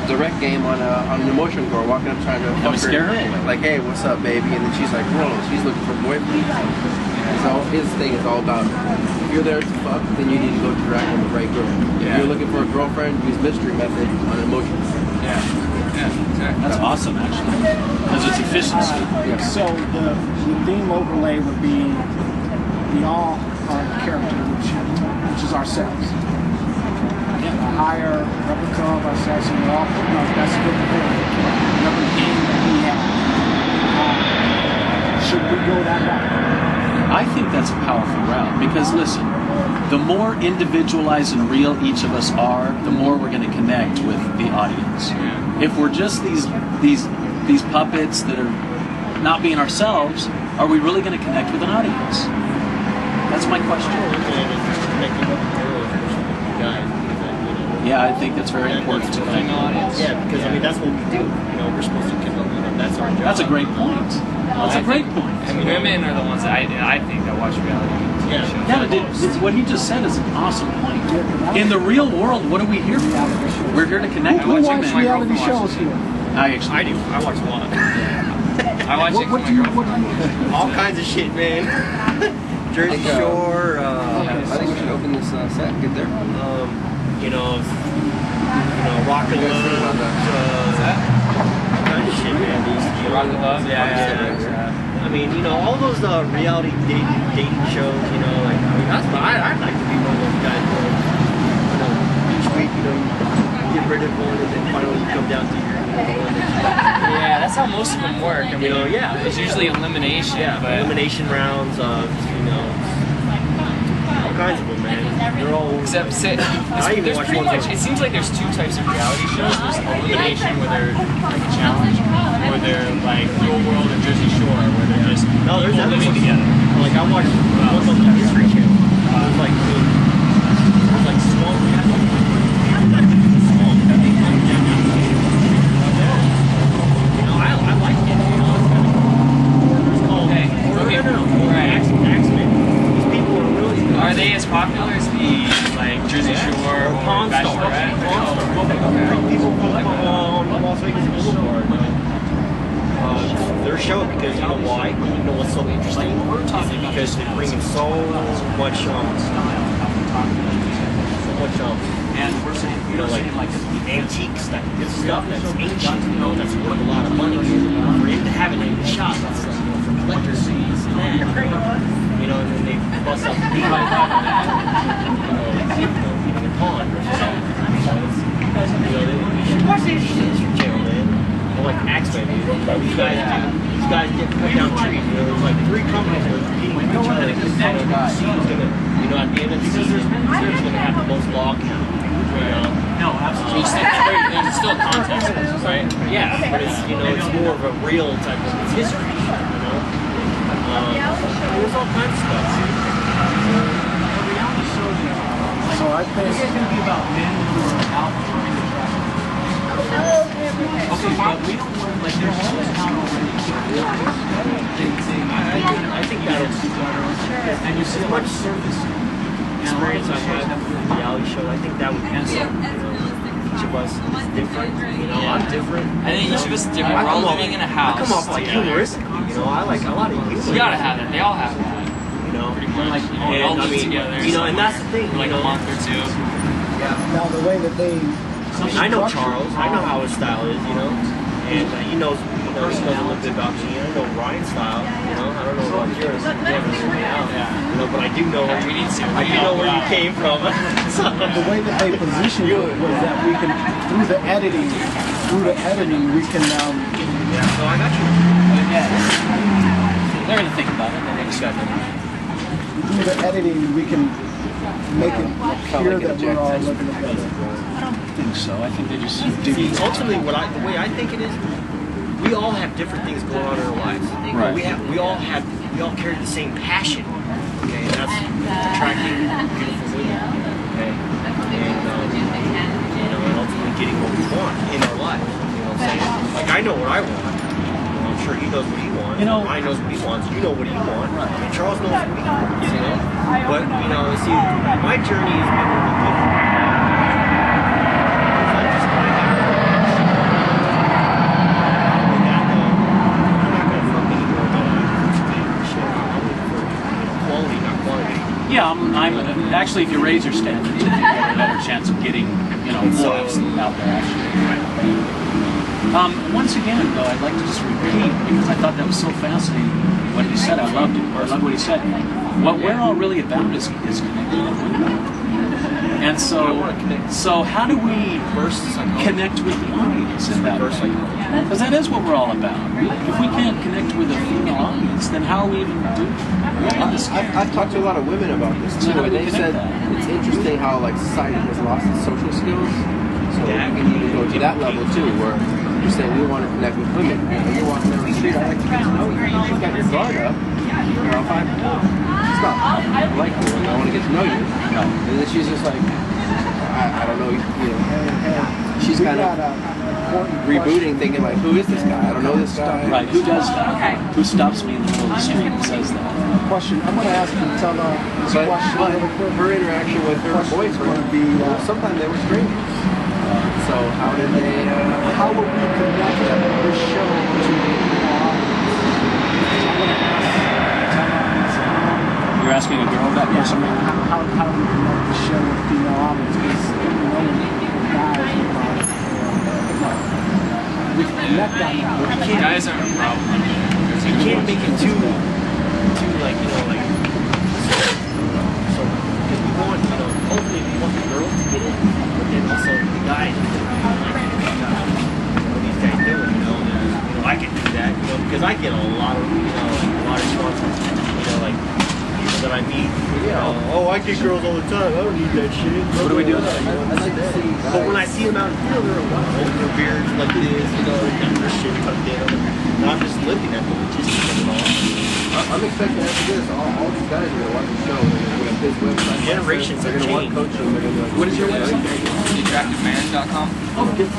direct game on an emotion girl walking up trying to That fuck would her. scare her away. Like, hey, what's up, baby? And then she's like, whoa, she's looking for a boyfriend. So his thing is all about, if you're there to fuck, then you need to go direct on the right girl. If Yeah. you're looking for a girlfriend, use mystery method on emotion. Yeah, exactly. That's awesome, actually, because it's efficiency. So the theme overlay would be we all are the character, which is ourselves. A higher replica of ourselves, and we're all putting our best foot forward. Whatever game that we have. Should we go that route? I think that's a powerful route because listen, the more individualized and real each of us are, the more we're going to connect with the audience. If we're just these puppets that are not being ourselves, are we really going to connect with an audience? That's my question. Yeah, I think that's very important to connect with an audience. Yeah, because I mean that's what we do. You know, we're supposed to connect. You know, that's our job. That's a great point. That's a great point. I mean, women are the ones that I think that watch reality TV shows. Yeah, but what he just said is an awesome point. In the real world, what are we here for? We're here to connect Who with watch women. reality shows here? I actually I do. I watch a lot. I watch it What with do my you girlfriend. All kinds of shit, man. Jersey Shore. I think we should open this set, get there. You know, Rock and What do you guys think about Love. that? Kind of shit, man. These Rock and Love? Yeah. I mean, you know, all those reality dating shows. You know, like I mean, that's what I'd like to be one of those guys. You know, each week, you know, you get rid of one and then finally you come down to your one that Yeah, that's how most of them work. I mean, you know, yeah. It's usually elimination, but elimination rounds of, you know, all kinds of them, man. They're all. except I even there's watch pretty ones much. like- It seems like there's two types of reality shows. There's elimination where they're like a challenge, or they're like Real World and Jersey Shore where they're just No, there's people other living ones. together. Like I watched ones on the History Channel. There's like small. You know, I like it. You know, it's kind of cool. It's called. Okay. Right. Axemen. These people are really. Are they as popular as the like Jersey Shore or Pawn Stars? Bachelorette? People from Las Vegas and Boulevard. their show because you know why? You know what's so interesting? Is because they're bringing so much, you know, like antique stuff, this stuff that's ancient, you know, that's worth a lot of money. For him to have it in the shop, that's for collectors and this and that. You know, and then they bust out the beat like that, you know, beating a pond or something. You know, they should channel, man. Or like Axeman, dude. These guys get cut down trees. You know, there's like 3 companies that are competing with each other. You know, at the end of the season, who's going to have the most log count. No, absolutely. There's still a contest, right? Yeah, but it's, you know, it's more of a real type of, it's history, you know? There's all kinds of stuff, too. So I think It's going to be about men who are out trying to track. Okay, but we don't want, like, there's so much out already. I think that'll be better. And you see a much surface Experience I had with the reality show, I think that would be good. You know, each of us is different. You know, I'm different. I think each of us is different. We're all living in a house. I come off like humoristic. You know, I like a lot of humor. You gotta have that. They all have that. You know, Pretty much. Like, you know, we all live together. You know, and that's the thing. For like a month or two. now the way that they I know Charles. I know how his style is. You know, and he knows. He knows a little bit about me. I know Ryan's style. You know, I don't know about yours. You haven't seen me out. You know, but I do know. We need to. I do know where you came from. the way that they position it was that we can through the editing we can Yeah, so I got you. They're going to think about it. They're going to discuss it. through the editing we can make it appear that we're all living together. I don't think so. I think they just do. See, ultimately, the way I think it is, we all have different things going on in our lives. Right. We all carry the same passion. Okay, and that's attracting beautiful women. Okay, and you know, and ultimately getting what we want in our life. You know what I'm saying? Like I know what I want. You know, I'm sure he knows what he wants. You know, Ryan knows what he wants. You know what you want. And Charles knows what he wants. You know, but you know, see, my journey has been a little different. Yeah, I'm actually, if you raise your standards, you have a better chance of getting, you know, more out there, actually. Once again, though, I'd like to just repeat, because I thought that was so fascinating what he said. I loved it, or I loved what he said. What we're all really about is connecting with women. And so how do we connect with the audience in that way? Because that is what we're all about. If we can't connect with a female audience, then how are we even doing it? I've talked to a lot of women about this too, and they said it's interesting how like society has lost its social skills. So we need to go to that level too, where you're saying we want to connect with women. And you're walking down the street, I like to get to know you. You've got your guard up. You know, if stop. I like you. I want to get to know you. No. And then she's just like, I don't know. You know, she's kind of rebooting, thinking like, who is this guy? I don't know this guy. Right. Who does that? Who stops me in the middle of the street and says that? Question. I'm going to ask you to tell this question really quick. Her interaction with her boyfriend would be sometimes they were strangers. So how did they? How would we connect this show to the You're asking a girl that question? How do we connect the show with female audience? Because guys, we can connect on that. Guys aren't a problem. You can't make it too like, you know, like, so, because we want, you know, hopefully we want the girls to get it, but then also the guys to get it. What these guys doing, you know, I can do that, you know, because I get a lot of, you know, like, a lot of responses, you know, like, people that I meet, you know, oh, I get girls all the time, I don't need that shit. What do we do? But when I see them out in the field, they're holding their beards like this, you know, got their shit tucked in, and I'm just looking at them, just looking all. I'm expecting after this, all these guys are going to watch the show. They're going to his website. Generations they're going to want coaching. They're going to be like, What is your website? TheAttractiveMan.com. Oh, good.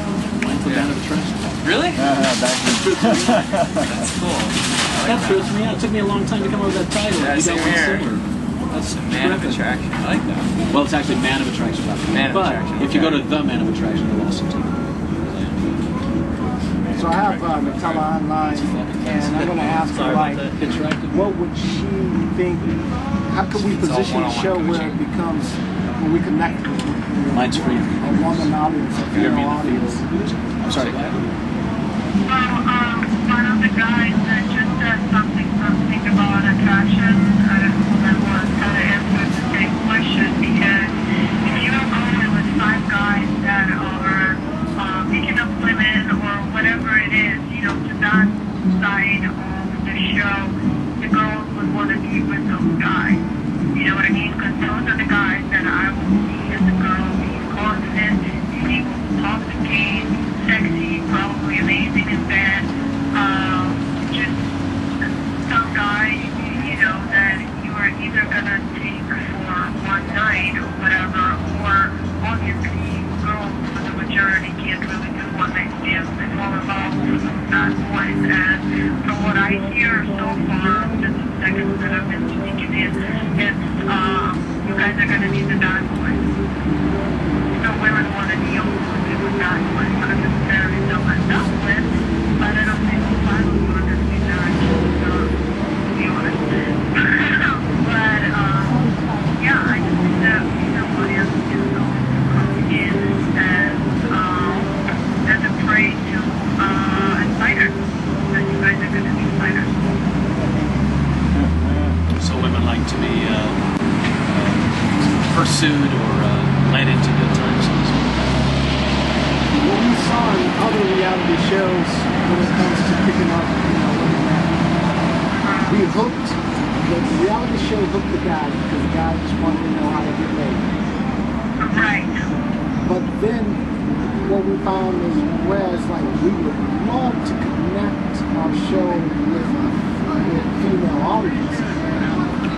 Mine's the Band of Attraction. Really? That's cool. That throws me out. It took me a long time to come up with that title. Yeah, You same got one here. similar. That's Man of Attraction. I like that. Well, it's actually Man of Attraction. Man of but Attraction, if you okay. go to The Man of Attraction, it'll also take you. So I have Nutella online, and I'm going to ask her, like, what would she think, how could we position the show where it becomes, when we connect with Mine's free. a woman audience, a female audience? I'm sorry, go ahead. Well, one of the guys that just said something about attraction, I don't remember how to answer the same question, because if you are going with 5 guys that are picking up women or whatever it is, you know, to that side of the show, the girls would want to be with those guys. You know what I mean? Because those are the guys that I will see as a girl being confident, being able to talk to Kate, sexy, probably amazing in bed. Just some guy, you know, that you are either gonna take for one night or whatever, or obviously girls for the majority can't really do one night stands. They fall in love with those bad boys. And from what I hear so far, just the seconds that I've been speaking in, it's you guys are gonna be the bad boys. So women want to deal with bad boys, not necessarily they'll end up with, but I don't think a lot of you are gonna be bad, to be honest. But yeah, I just think that female audience is going to come in as a prey to fighters. That you guys are gonna be fighters. So women like to be pursued or led into good times. What we saw in other reality shows when it comes to picking up, you know, women that we hooked, the reality show hooked the guy because the guy just wanted to know how to get laid. Right. But then what we found is, whereas like we would love to connect our show with female audience,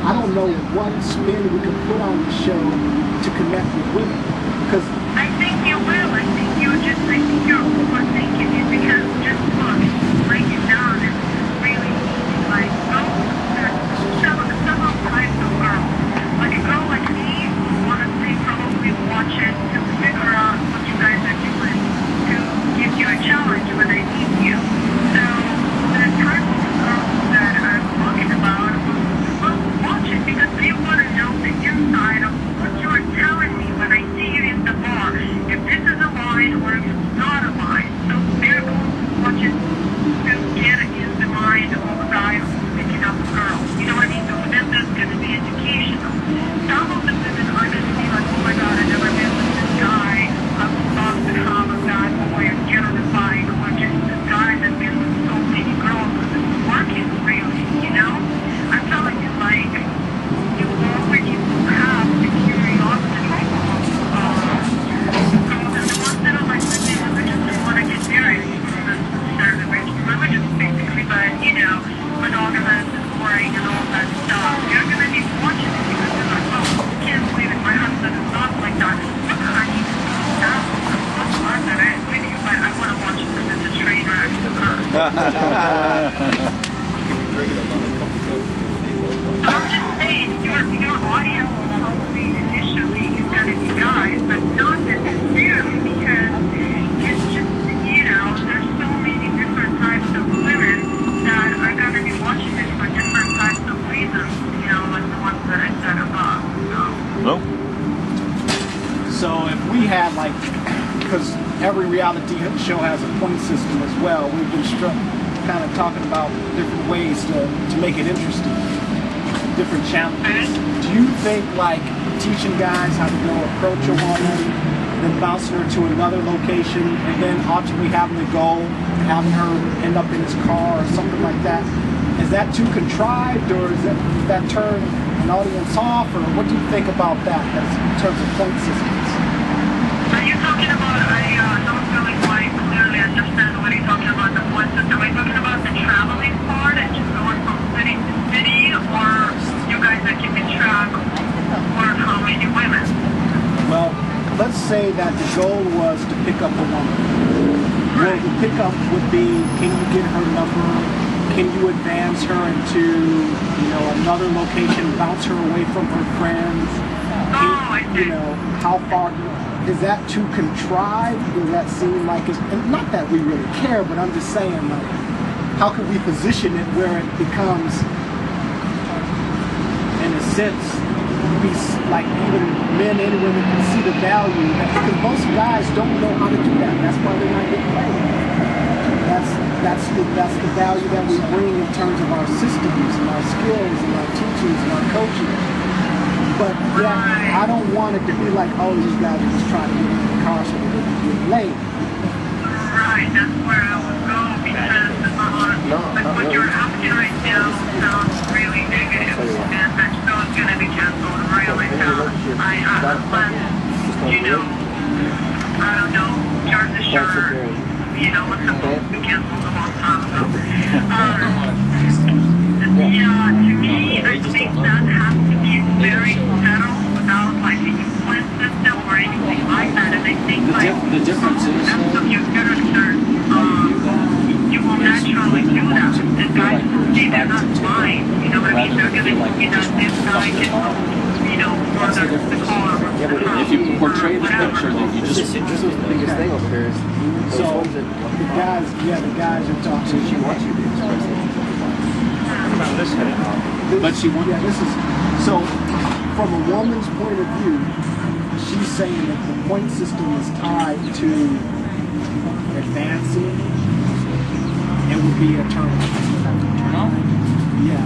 I don't know what spin we could put on the show to connect with women. Because I think you will. I think you're overthinking it, because just look, break it down and really like go several types of girls. Like a girl like me, honestly, probably watch it to figure out what you guys are doing, to give you a challenge when I meet you. So the type of girls that I'm talking about will watch it because they want to know the inside of what you're telling me when I see you in the bar. If this is a line or if it's not a line. So they're going to watch it to get in the mind of a guy who's picking up a girl. You know what I mean? So for them, that's going to be educational. Some of the women are going to be like, oh my God, I never been with this guy. I would love to have a bad boy and get on the bike, or just this guy that's been with so many girls because it's working really, you know? I'm telling you, like, you already have the curiosity of girls, and the ones that are like women who just want to get married, not necessarily religious basically, but, you know, monogamous and boring and all that stuff. You're going to be watching it because you're like, oh, I can't believe it, my husband is not like that. Look, I need to stop. I'm glad that I'm with you, but I want to watch it because it's a train wreck. I'm just saying, your audience probably initially is going to be guys, but not necessarily, because it's just, you know, there's so many different types of women that are going to be watching it for different types of reasons, you know, like the ones that I said above. Hello? so if we had like, because every reality show has a point system as well, we've been kind of talking about different ways to make it interesting. Different challenges. Do you think like teaching guys how to go approach a woman, then bouncing her to another location, and then ultimately having the goal, having her end up in his car or something like that, is that too contrived, or does that turn an audience off, or what do you think about that in terms of point systems? Are you talking about, I don't really quite clearly understand what you're talking about, the point system. Are you talking about the traveling part and just going from city to city, or you guys are keeping track of how many women? Well, let's say that the goal was to pick up a woman. Well, the pickup would be, can you get her number? Can you advance her into, another location, bounce her away from her friends? Oh, I see. How far? is that too contrived? Does that seem like it's, and not that we really care, but I'm just saying, like, how could we position it where it becomes, in a sense, be like even men and women can see the value, because most guys don't know how to do that. That's why they're not getting paid. That's the value that we bring in terms of our systems and our skills and our teachings and our coaching. But yeah, I don't want it to be like, oh, these guys are just trying to get in the car so they can get laid. Right, that's where I would go, because like what you're asking right now sounds really negative, and that show's going to be canceled really fast. Unless, you know, I don't know, Jersey Shore, you know, was supposed to be canceled a long time ago. Yeah, to me, I think that has to be very settled without like a influence system or anything like that. And I think like the difference is that's of your character, you will naturally do that. The guys will see they're not lying. You know what I mean? They're gonna see that this guy can, you know, further the car. if you portray the picture that you just This was the biggest thing over here. Is So the guys are talking. she wants you to express it. Not listening. But she wants. Yeah, this is so. From a woman's point of view, she's saying that the point system is tied to advancing. It would be a turn off. Yeah.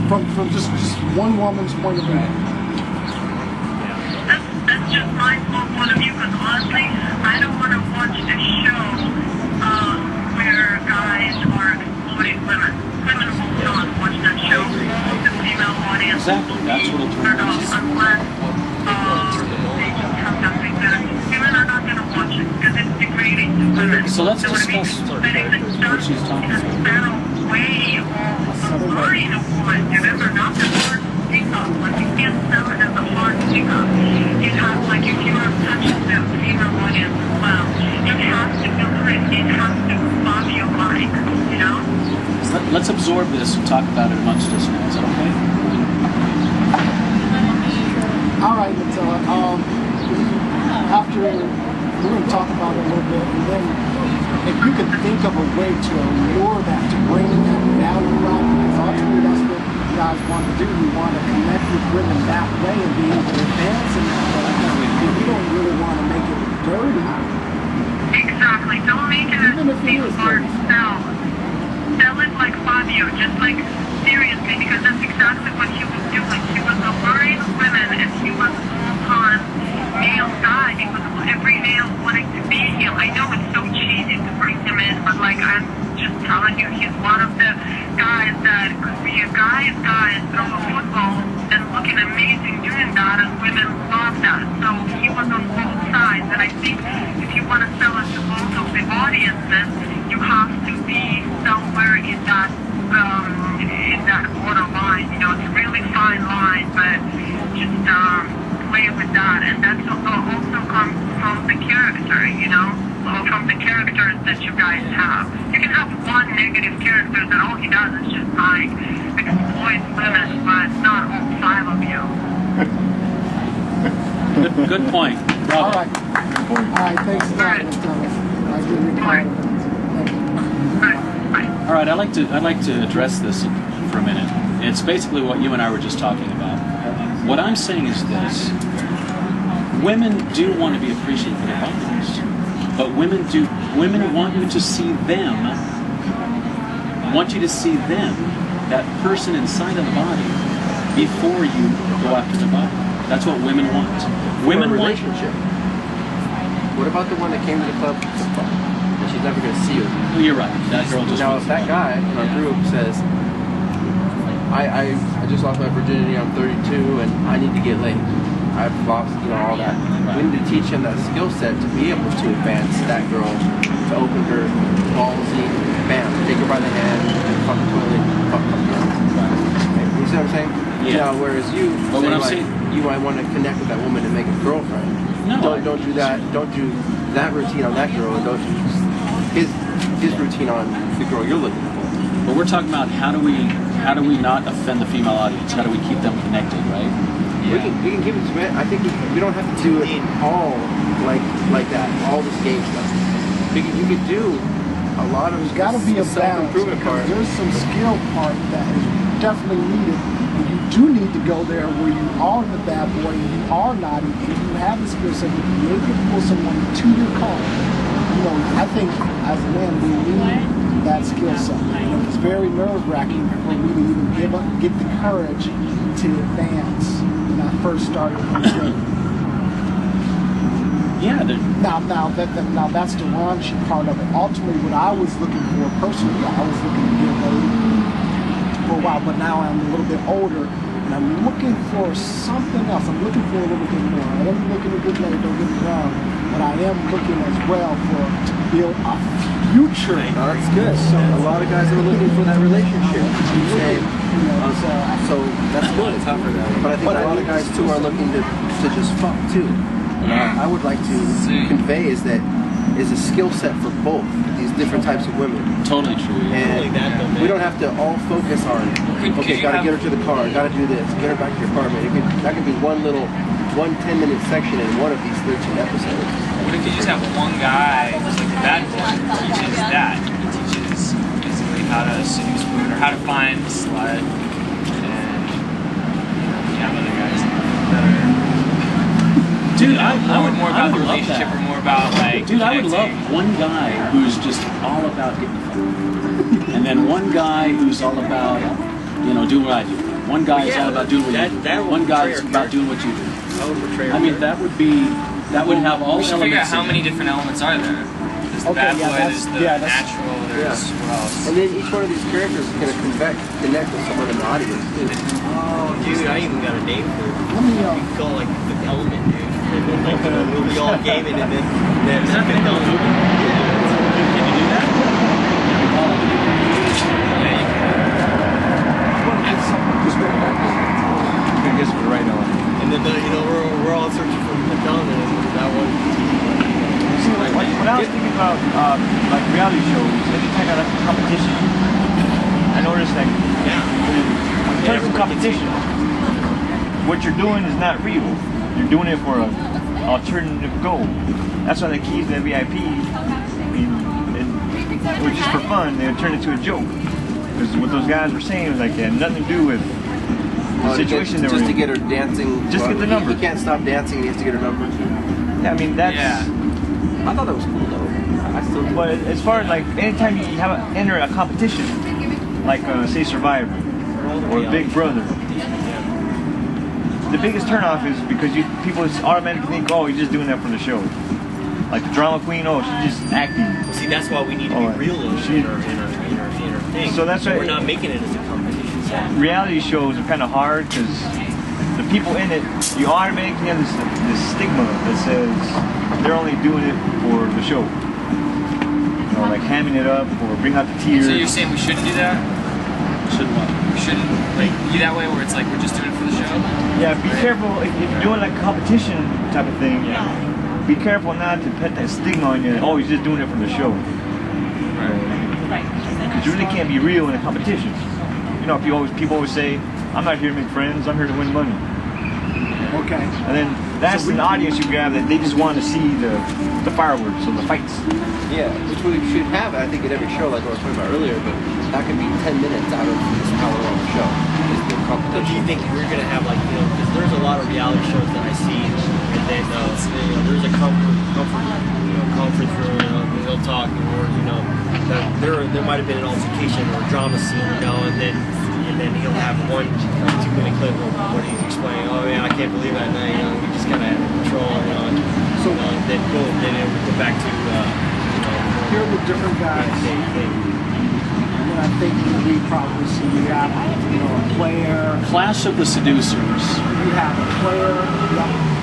From just one woman's point of view. That's just my point of view, because honestly, I don't want to watch a show where guys are exploiting women. Women will not watch that show. The female audience Exactly, that's what it'll turn off unless they just have nothing better. Women are not going to watch it because it's degrading to women. So let's Know what I mean? discuss But if it's done what she's talking in a about. better way of alluring a woman, remember, not the hard pickup. Like, you can't sell it as a hard pickup. It has, like, if you are touching the female audience as well, it has to feel great. It has to bob you like, you know? Let's absorb this and talk about it amongst us now. Is that okay? All right, Nutella. After we're going to talk about it a little bit, and then if you can think of a way to allure that, to bring that value out, because ultimately that's what you guys want to do. We want to connect with women that way and be able to advance in that way. We don't really want to make it dirty. Exactly. Don't make it Even if it seem is hard dirty. sell. Sell it like Fabio, just like seriously, because that's exactly what he was doing. He was alluring women, and he was full-on male guy. It was every male wanting to be him. I know it's so cheesy to bring him in, but like I'm just telling you, he's one of the guys that could be a guy's guy and throw a football and looking amazing doing that, and women love that. So he was on both sides, and I think if you want to sell it to both of the audiences, you have to be somewhere in that borderline. You know, it's a really fine line, but just play with that, and that's also comes from the character, you know, from the characters that you guys have. You can have one negative character that all he does is just like exploit women, but not all five of you. Good point. Bravo. All right. All right, thanks a lot, Nutella. I give you a call. Thank you. All right, I'd like to address this for a minute. It's basically what you and I were just talking about. What I'm saying is this: women do want to be appreciated for their bodies, but women want you to see them, want you to see them, that person inside of the body, before you go after the body. That's what women want. Women want. Relationship. What about the one that came to the club and she's never going to see you? Oh, you're right. That girl just. Now, if that guy in our group says, I just lost my virginity, I'm 32, and I need to get laid. I've lost, all that. We need to teach him that skill set to be able to advance that girl, to open her ballsy, bam, take her by the hand, and fuck the toilet, fuck the okay, you see what I'm saying? Yeah. Now, whereas you, But what I'm like, saying, you might want to connect with that woman and make a girlfriend. No. Don't do that. Don't do that routine on that girl, and don't do his routine on the girl you're looking for. but we're talking about how do we not offend the female audience? How do we keep them connected, right? We can keep it. I think we don't have to do it all like that. All this game stuff. You could do a lot of. There's got to be a balance self-improvement because part. there's some skill part that is definitely needed. And you do need to go there where you are the bad boy and you are naughty and you have the skill set to be able to pull someone to your car. You know, I think as a man we need that skill set. And it's very nerve-wracking for me to even get the courage to advance when I first started on the game. Yeah. Now that's the raunchy part of it. Ultimately, what I was looking for personally, I was looking to get laid for a while, but now I'm a little bit older and I'm looking for something else. I'm looking for a little bit more. I am looking to get laid, don't get me wrong, but I am looking as well to build a future. Oh, that's good. So a lot of guys are looking for that relationship. So that's good. It's tougher now. But I think a lot of guys too are looking to just fuck too. I would like to convey is that is a skill set for both these different types of women. Totally true. And we don't have to all focus on, okay, gotta get her to the car, gotta do this, get her back to your apartment. That could be one 10-minute section in one of these 13 episodes. What if you just have one guy who's like the bad boy who teaches that? He teaches basically how to seduce women or how to find the slut. And you have other guys that are Dude, I would more about the relationship or more about like Dude, I would love connecting. one guy who's just all about getting fucked. And then one guy who's all about, doing what I do. One guy is all about doing what you do. One guy is about doing what you do. I would portray I mean, that would have all We should elements. figure out how in many it. different elements are there. There's the bad boy, there's the natural, there's what else? And then each one of these characters is going to connect with someone in the audience too. Oh, dude, I even got a name for it. Let me You can call it like the element, dude. And then like we'll be all gaming and then it's like an element. Can you do that? I guess we're right on. And then we're all searching for the element and that one. See, when I was thinking about like reality shows, anytime I got like a competition, I noticed like in terms of competition, what you're doing is not real. You're doing it for an alternative goal. That's why the keys to the VIP, it was just for fun. They would turn it to a joke. Because what those guys were saying was like it had nothing to do with the situation they were in. Just to get her dancing. Just get the number. He can't stop dancing. He has to get her number. Yeah, I mean that's. Yeah. I thought that was cool though. I still. But as far as like anytime you enter a competition, like say Survivor or Big Brother, the biggest turnoff is because people automatically think, oh, you're just doing that for the show. Like the drama queen, oh, she's just acting. Well, see, that's why we need to be real in our thing. So that's why we're not making it as a competition. So. Reality shows are kind of hard because the people in it, you automatically have this stigma that says they're only doing it for the show. Like hamming it up or bring out the tears. So you're saying we shouldn't do that? Shouldn't what? We shouldn't like be that way where it's like we're just doing it for the show? Yeah, be careful if you're doing like a competition type of thing. Yeah. Be careful not to put that stigma on you. Oh, you're just doing it for the show. Because you really can't be real in a competition. People always say, I'm not here to make friends. I'm here to win money. Okay. And then that's an audience you grab that they just want to see the fireworks or the fights. Yeah, which we should have, I think, at every show, like I was talking about earlier. But that could be 10 minutes out of this hour-long show. Is the competition. But do you think we're gonna have because there's a lot of reality shows that I see, and then there's a conference room, they'll talk, or that there might have been an altercation or a drama scene, and then he'll have one 2-minute clip where he's explaining, oh man, I can't believe that night, we just got out of control, so then boom, then it would go back to here are the different guys. And I think we probably see you have a player. Clash of the Seducers. You have a player,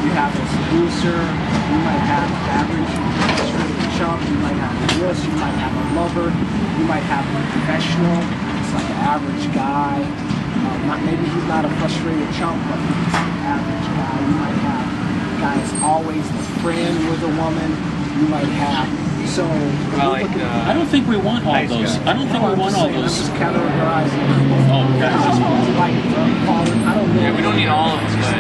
you have a seducer, you might have average frustrated chump, you might have this, you might have a lover, you might have a professional, it's like an average guy. Maybe he's not a frustrated chump, but he's an average guy. You might have a guy that's always the friend with a woman. You might have So Well, like, I don't think we want all Nice those. guy. I don't think we want all those. Just categorizing. Oh, okay. I don't know. yeah, we don't need all of them, but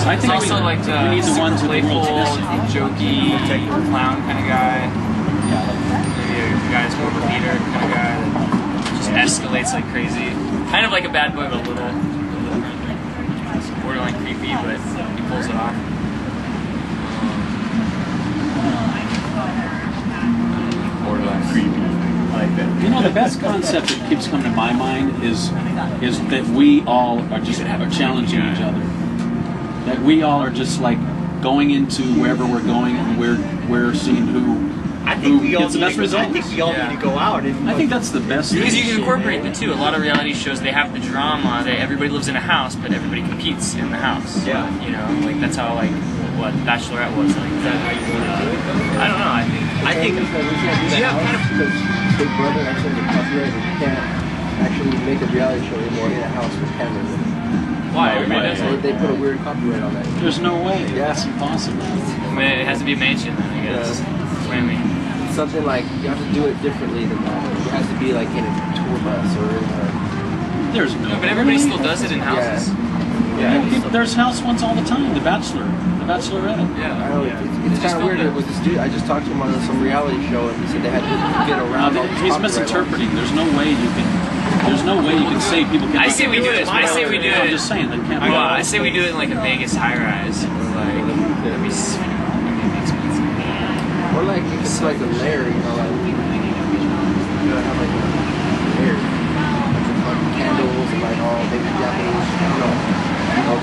I it's think also like the we need the ones with the playful, world's best. jokey, clown kind of guy. Yeah. Maybe a guy that's more of a leader kind of guy that just escalates like crazy. Kind of like a bad boy, but a little borderline creepy, but he pulls it off. Borderline creepy. I like that. You know, the best concept that keeps coming to my mind is that we all are challenging each other. That we all are just like going into wherever we're going, and we're seeing who gets the best results. I think we all need to go out and. I think that's the best. Because you can incorporate the two. A lot of reality shows, they have the drama that everybody lives in a house, but everybody competes in the house. Yeah. You know, like that's how like what Bachelorette was like. Is that how you want to do it? I don't know. I think Because Big Brother actually has copyright, you can't actually make a reality show anymore in a house with cameras in it. why everybody does So it. they put a weird copyright on that. There's no way. Yeah. That's impossible. I mean, it has to be a mansion, then, I guess. That's what I mean. It's something like you have to do it differently than that. It has to be like in a tour bus or in a, There's no. But everybody still does it in houses. There's house ones all the time. The Bachelor, the Bachelorette. I Yeah. know it's kind of weird with this dude. I just talked to him on some reality show and he said they had to get around all these He's copyright misinterpreting. There's no way you can. There's no way you can say people can. I say we do it. I say we do I'm it. just saying that can't. Well, I say we do it in like a Vegas high-rise, or like maybe expensive. laws. Or like it's like a lair, you know, like you gotta have like a lair, like candles and like all maybe Japanese, I don't know. All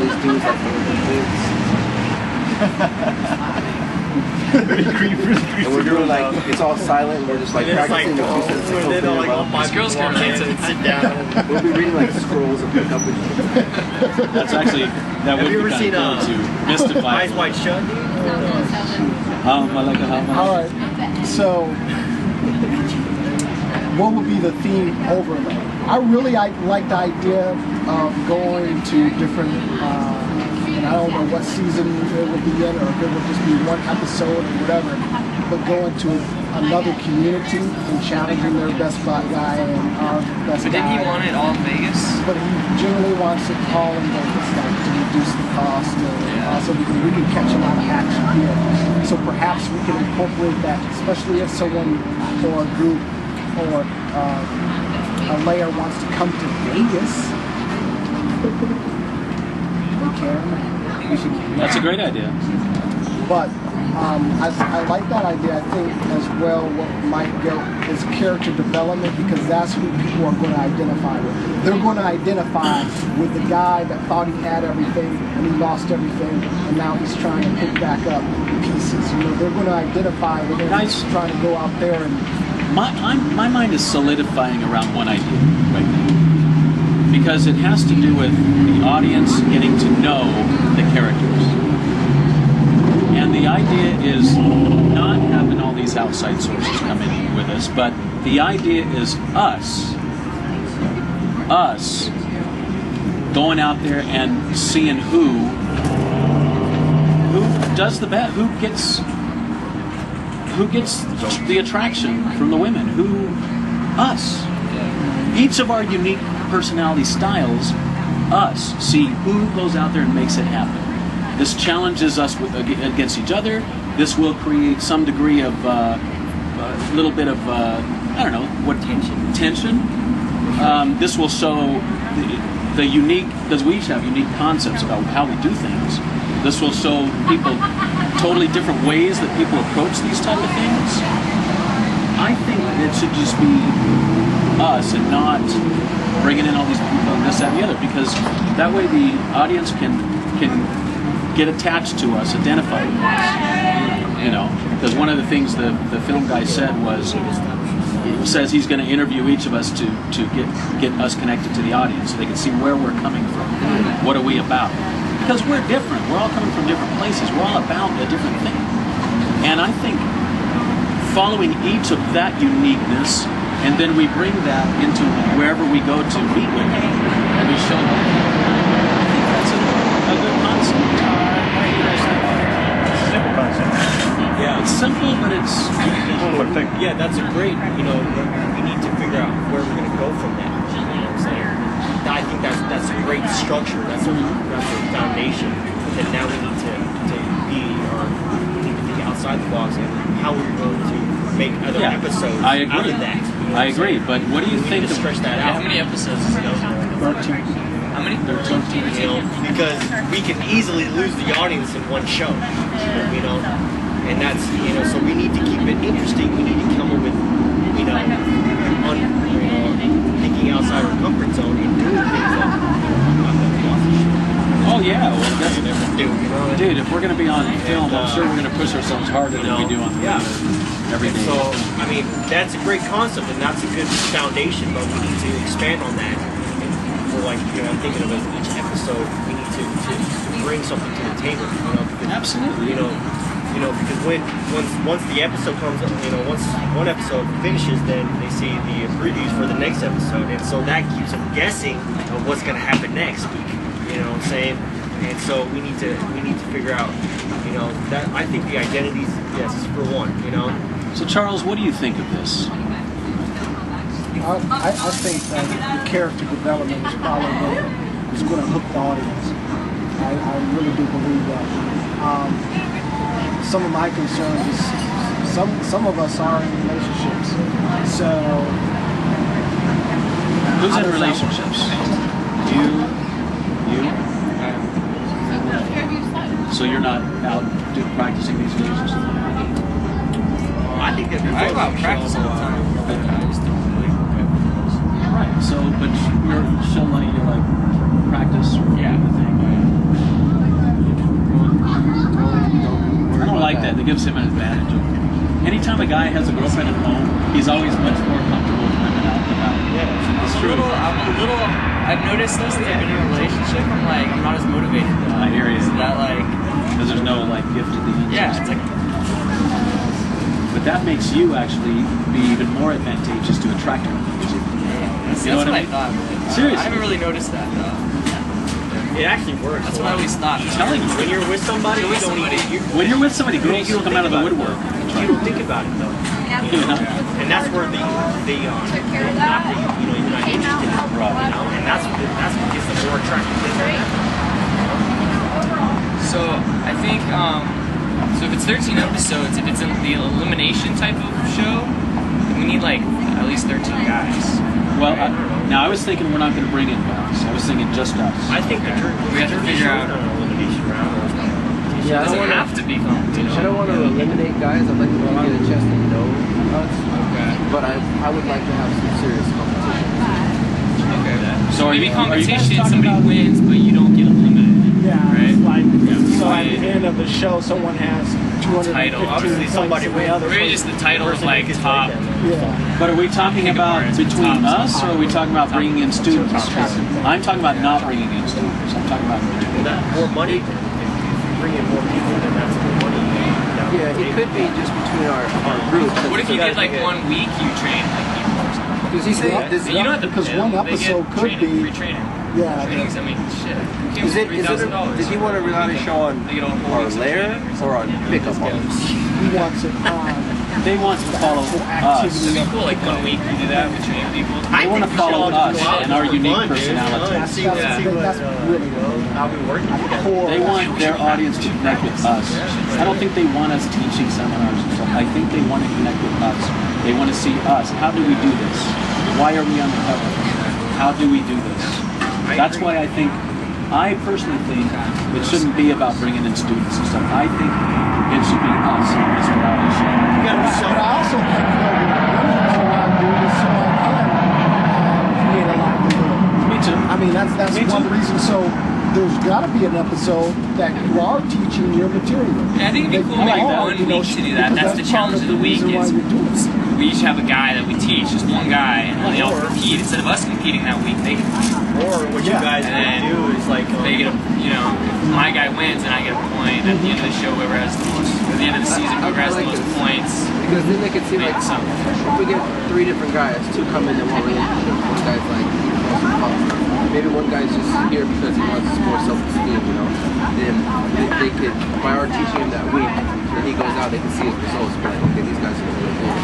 these dudes like and we're doing like it's all silent and we're just like practicing the pieces. These girls come in to sit down. We'll be reading like scrolls and pick up with That's actually that would Have you be ever seen kind of cool to mystify. Eyes Wide Shut? I like how All right. So, what would be the theme overlay? I really like the idea of going to different, and I don't know what season it would be in, or if it would just be one episode or whatever, but going to another community and challenging their best guy and our best But guy. didn't he want it all in Vegas? But he generally wants it all in Vegas, like to reduce the cost, and also because we can catch a lot of action here. So perhaps we can incorporate that, especially if someone or a group or a layer wants to come to Vegas. We can. We should. That's a great idea. But I like that idea. I think as well what might go is character development, because that's who people are going to identify with. They're going to identify with the guy that thought he had everything and he lost everything and now he's trying to pick back up pieces. You know, they're going to identify with him trying to go out there and. My mind is solidifying around one idea right now, because it has to do with the audience getting to know the characters. And the idea is not having all these outside sources come in with us, but the idea is us going out there and seeing who does the best, who gets the attraction from the women, us. Each of our unique personality styles, us, see who goes out there and makes it happen. This challenges us against each other. This will create some degree of a little bit of I don't know what tension. This will show the unique, because we each have unique concepts about how we do things. This will show people totally different ways that people approach these type of things. I think it should just be us and not bringing in all these people and this, that, and the other, because that way the audience can get attached to us, identify with us. You know, because one of the things the film guy said was, he says he's going to interview each of us to get us connected to the audience so they can see where we're coming from. What are we about? Because we're different. We're all coming from different places. We're all about a different thing. And I think following each of that uniqueness, and then we bring that into wherever we go to meet with them, and we show them. I think that's a good concept. Simple concept. Yeah, it's simple, but it's Perfect. Yeah, that's a great, you know, we need to figure out where we're going to go from that. You know what I'm saying? I think that's a great structure. That's a foundation. But then now we need to we need to think outside the box and how we're going to make other episodes I out agree. of that. You know I agree, but what do you we think need to stretch that Yeah, out. how many episodes is it? 13. How many? 13. You know, because we can easily lose the audience in one show. You know, and that's, you know, so we need to keep it interesting. We need to come up with, you know, thinking outside our comfort zone and doing things that not that we often should. Oh yeah, well that's Never do, you know. dude. If we're gonna be on film, I'm sure we're gonna push ourselves harder than we do on the every And day. so, I mean, that's a great concept and that's a good foundation, but we need to expand on that. And we're like, you know, I'm thinking of each episode, we need to bring something to the table, you know, because, Absolutely. you know, because once the episode comes up, you know, once one episode finishes, then they see the previews for the next episode, and so that keeps them guessing of what's going to happen next week. You know what I'm saying? And so we need to figure out, you know, that I think the identities, yes, for one, you know. So Charles, what do you think of this? I think that the character development is probably what is going to hook the audience. I really do believe that. Some of my concerns is some of us are in relationships. So Who's in relationships? You. So you're not out practicing these relationships? I think that I go out and practice all the time. I just don't really Right. So, but she'll let you like practice. Yeah. I don't like that. That gives him an advantage. Anytime a guy has a girlfriend at home, he's always much more comfortable with women out and about. Yeah. It's true. I've noticed this, that I've been in a relationship, I'm not as motivated though. I hear you. So that Because there's no like gift at the end. yeah, it's like, But that makes you actually be even more advantageous to attract her. that's You know what what I I mean? thought. Seriously. I haven't really noticed that though. It actually works. That's what I always thought. I'm telling you. When you're with somebody, You're you with don't somebody. even, When you're with somebody, girls you will come out of the woodwork. You don't think about it though. You know? And that's where the not that you're not interested in, Right. you know, and that's what gets them more attracted to them. So I think, so if it's 13 episodes, if it's the elimination type of show, we need like at least 13 guys. Well, now I was thinking we're not going to bring in guys. I was thinking just us. I think the We have to figure out. an elimination round. Yeah, I Does don't it want have to be competition? I don't want to eliminate guys. I'd like them to get a chance to know us. Okay. But I would like to have some serious competition. Okay. So are Maybe you- are you guys competition, talking somebody about- wins, but you don't get eliminated. yeah, Right. it's like so at Right. the end of the show, someone has 215 Title. Obviously, somebody points, and the wins. other Or just the title of like top. Yeah. But are we talking about between us, or are we talking about bringing in students? I'm talking about not bringing in students. I'm talking about Well, that more money. If you bring in more people, then that's more money. Yeah, it could be just between our groups. What if you did like 1 week you train like people or something? Does he say? Yeah. Does You don't have to Because pay one them. They episode get could training, be- free training. Yeah. Trainings, I mean, shit. Is it? Does he want to rely show on They get on our Lair or on pickup artists? He wants it on they want to follow actual us. It'd activity. be cool, like 1 week you do that with training people. They want to follow us and our unique personality. That's really How we work together. core. They want their audience to connect with us. I don't think they want us teaching seminars and stuff. I think they want to connect with us. They want to see us. How do we do this? Why are we on the cover? How do we do this? That's why I personally think it shouldn't be about bringing in students and stuff. I think it should be us in this reality show. You gotta be But self- I also think that what I do is so I can create a livelihood. Me too. I mean, that's Me one too. reason. So there's got to be an episode that you are teaching your material. Yeah, I think it'd be cool That maybe you are, 1 you know, week to do that. because That's the challenge part of the week reason why is you're doing it. we each have a guy that we teach, just one guy, and then they all compete. Instead of us competing that week, they compete. Or what you guys And would do is like, They get a, if my guy wins and I get a point at the end of the show, whoever has the most, at the end of the season, whoever has the most points. Because then they could see like Make some. if we get 3 different guys, 2 come in and one relationship. One guy's like maybe one guy's just here because he wants more self-esteem, you know. Then they could, by our teaching him that week, then when he goes out, they can see his results. But like, okay, these guys are really good.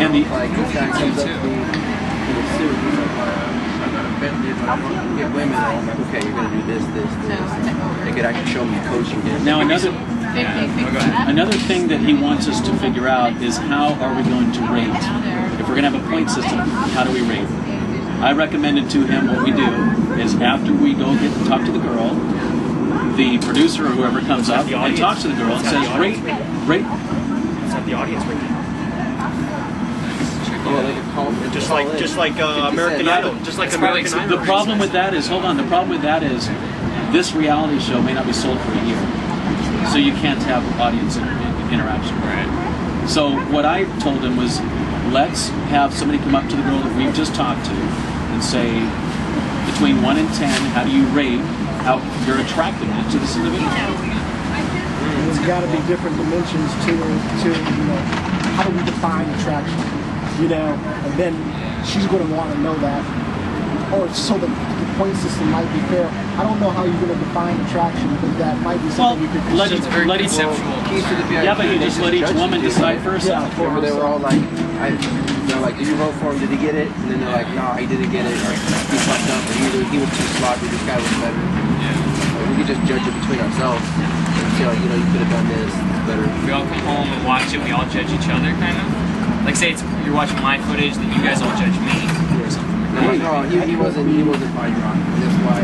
And the Like this guy comes up to me in a suit. He's like, I got offended. I want to get women. And I'm like, okay, you're gonna do this. They could actually show me coaching him. now another thing that he wants us to figure out is how are we going to rate? If we're going to have a point system, how do we rate? I recommended to him what we do is after we go get to talk to the girl, the producer or whoever comes up and talks to the girl and says, rate. Let's have the audience rate it. Oh, they can call me. Just like American Idol. Just like American Idol. The problem with that is, hold on, the problem with that is this reality show may not be sold for a year. So you can't have audience interaction. Right. So what I told him was, let's have somebody come up to the girl that we've just talked to and say, between 1 and 10, how do you rate how your attractiveness to this individual? There's got to be different dimensions to how do we define attraction, and then she's going to want to know that, or so the point system might be fair. I don't know how you're going to define attraction, but that might be something we could let consider. each Keys to the VIP. yeah, but you just let each woman decide for herself. Remember, they were all like, they're like, did you vote for him? Did he get it? And then they're like, no, he didn't get it. Or he fucked up. Or he was too sloppy. This guy was better. We could just judge it between ourselves and say, like, you could have done this. It's better. We all come home and watch it. We all judge each other, kind of. Like, say you're watching my footage, then you guys all judge me or something. No, he wasn't fine drunk. That's why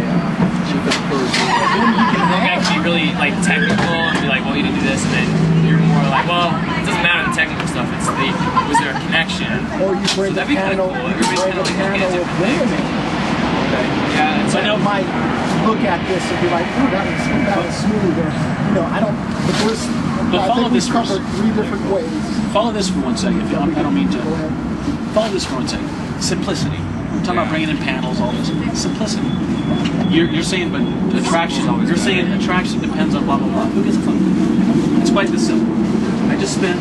she felt close. You can actually really like technical and be like, well, you didn't do this, and then you're more like, well, it doesn't matter the technical stuff. It's was there a connection? Or you bring So a that'd be kind panel, of cool. Everybody's kind of panel looking at of different women. things. Yeah, So you might look at this and be like, ooh, that is smooth, or I don't. But there's. But I follow think this we've covered 3 different ways. Follow this for 1 second. If you, I don't mean to. Go ahead. Follow this for 1 second. Simplicity. We're talking about bringing in panels, all this. Simplicity. You're saying, but attraction. You're saying attraction depends on blah blah blah. Who gives a fuck? It's quite this simple. I just spent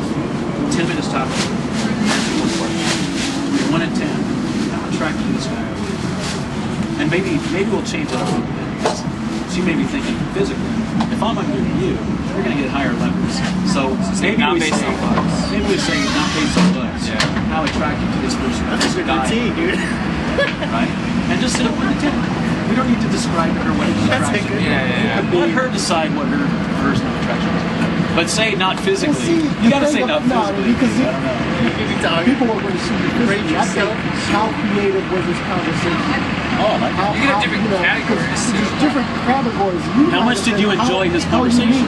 10 minutes talking to you. 1 and 10. I'm attracted to this guy. And maybe we'll change it a little bit. She may be thinking physically. If I'm under you, you're going to get higher levels. So maybe not we based say, on looks. maybe we say not based on looks. Yeah. How attracted to this person? That's a good routine, dude. Right? And just sit up with the 10. We don't need to describe to her what is attraction. Yeah. Let her decide what her version of attraction is. But say not physically. You got to say not physically. Because I don't know. people are going to see you physically. I think, how creative was this conversation? Oh, I like that. You can have different categories. There's different categories. How much did you enjoy his conversation?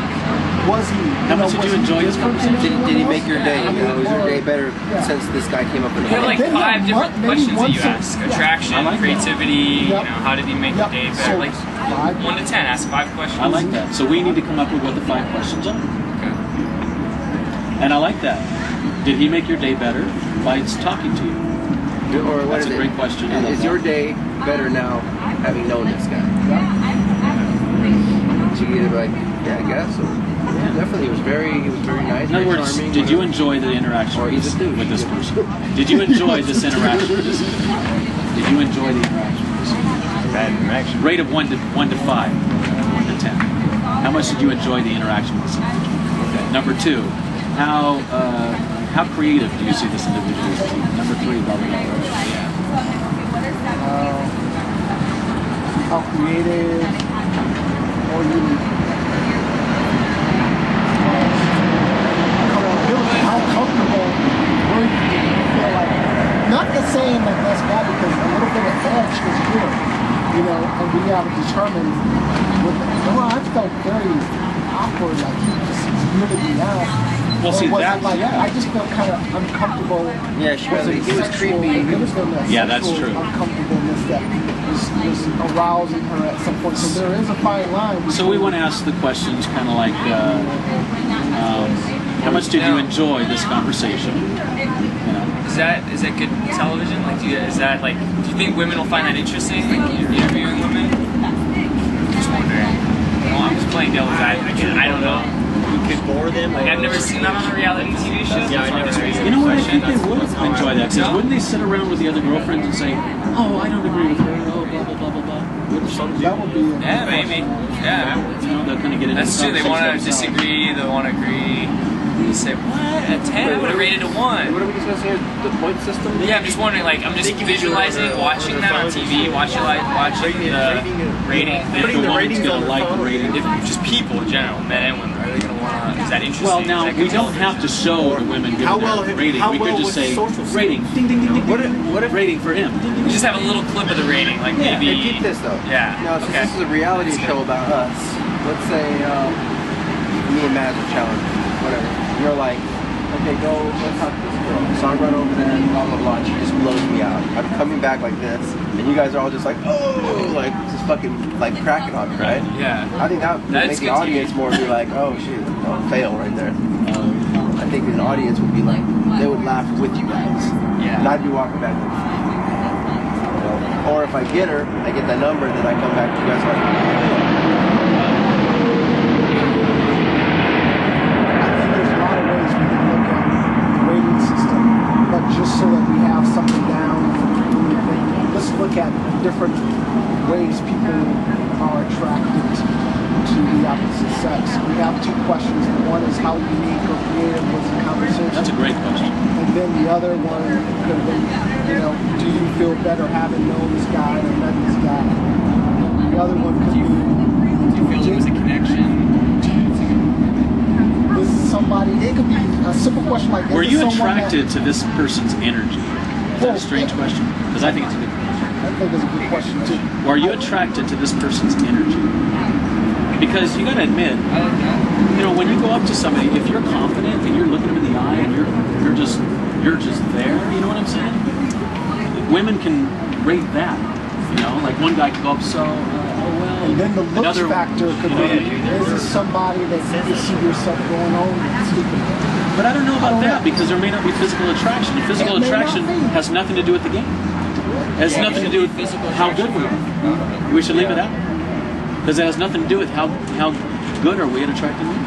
Was he? How much did you enjoy his conversation? Did he make your day? Was your day better since this guy came up in the You have like Then 5 different maybe questions that you once ask. a- Attraction, I like that. creativity, Yep. how did he make your day better? So, Like 5. 1 to 10, ask 5 questions. I like that. So we need to come up with what the 5 questions are. Okay. And I like that. Did he make your day better by talking to you? Or what That's is a it? great question. I love Is that. your day better now having known this guy? So you either like, yeah, I guess. Or, yeah, definitely. He was very nice. In other very words, charming, did you whatever. enjoy the interaction Or he's a douche. with this person? Did you enjoy this interaction with this individual? Did you enjoy the interaction with this individual? Bad interaction. Rate of 1 to 5, 1 to 10. How much did you enjoy the interaction with this individual? Okay. Number 2, how creative do you see this individual as? Number 3, blah blah blah. How creative, or you how comfortable were you? Do you feel like, not the saying that that's bad, because a little bit of edge is good, and we have to determine I felt very awkward, like he's muted me out. Well, see, was that, it like, yeah. I just felt kind of uncomfortable. Yeah, he was creepy. There was Yeah, that's true. uncomfortableness that was arousing her at some point. So there is a fine line. So we want to ask the questions kind of like, how much did you enjoy this conversation? Is that good television? Like, do you think women will find that interesting? Like interviewing women? Just wondering. Well, I'm just playing devil's advocate. I don't know. You could bore them. Like, I've never seen that on a reality TV show. Yeah, I never seen it. You know what? I think they would enjoy that. Because wouldn't they sit around with the other girlfriends and say, "Oh, I don't agree with her. Oh, blah blah blah blah blah." That would be. Yeah, maybe. Yeah. You know, they'll kind of get into That's true. They want to disagree. They want to agree. You say, what? A 10? I would have rated a 1. What are we discussing here? The point system? Yeah, I'm just wondering, like, I'm just visualizing, watching that on TV, watching the rating. Putting the ratings gonna like the rating. If just people in general, men and women, are they going to want to, is that interesting? Well, now, we don't have to show the women giving their rating. We could just say, rating, ding, ding, ding, ding. What if rating for him? Ding, ding, You just have a little clip of the rating, like maybe. Hey, keep this though. Yeah. Now, since this is a reality show about us, let's say me and Matt are challenging, whatever. You're like, okay, go, let's talk to this girl. So I run over there and blah, blah, blah, and she just blows me out. I'm coming back like this, and you guys are all just like, oh, like, just fucking, like, cracking on me, right? Yeah. I think that would make the audience more be like, oh, shit, fail right there. I think an audience would be like, they would laugh with you guys. Yeah. And I'd be walking back like, or if I get her, I get that number, then I come back to you guys like, just so that we have something down. Let's look at different ways people are attracted to the opposite sex. We have 2 questions. One is how unique or creative was the conversation. That's a great question. And then the other one could have been, do you feel better having known this guy or met this guy? The other one could be, do you feel there was a connection? Somebody, it could be a simple question like, were you attracted to this person's energy? Is that a strange question? Because I think it's a good question. I think it's a good question too. Or are you attracted to this person's energy? Because you got to admit, when you go up to somebody, if you're confident and you're looking them in the eye and you're just there, you know what I'm saying? Women can rate that. Like one guy could go up and then the looks factor could be, is this somebody that you can see yourself going on? But I don't know about that because there may not be physical attraction. And physical attraction has nothing to do with the game. It has nothing to do with how good we are. We should leave it out. Because it has nothing to do with how good are we at attracting women.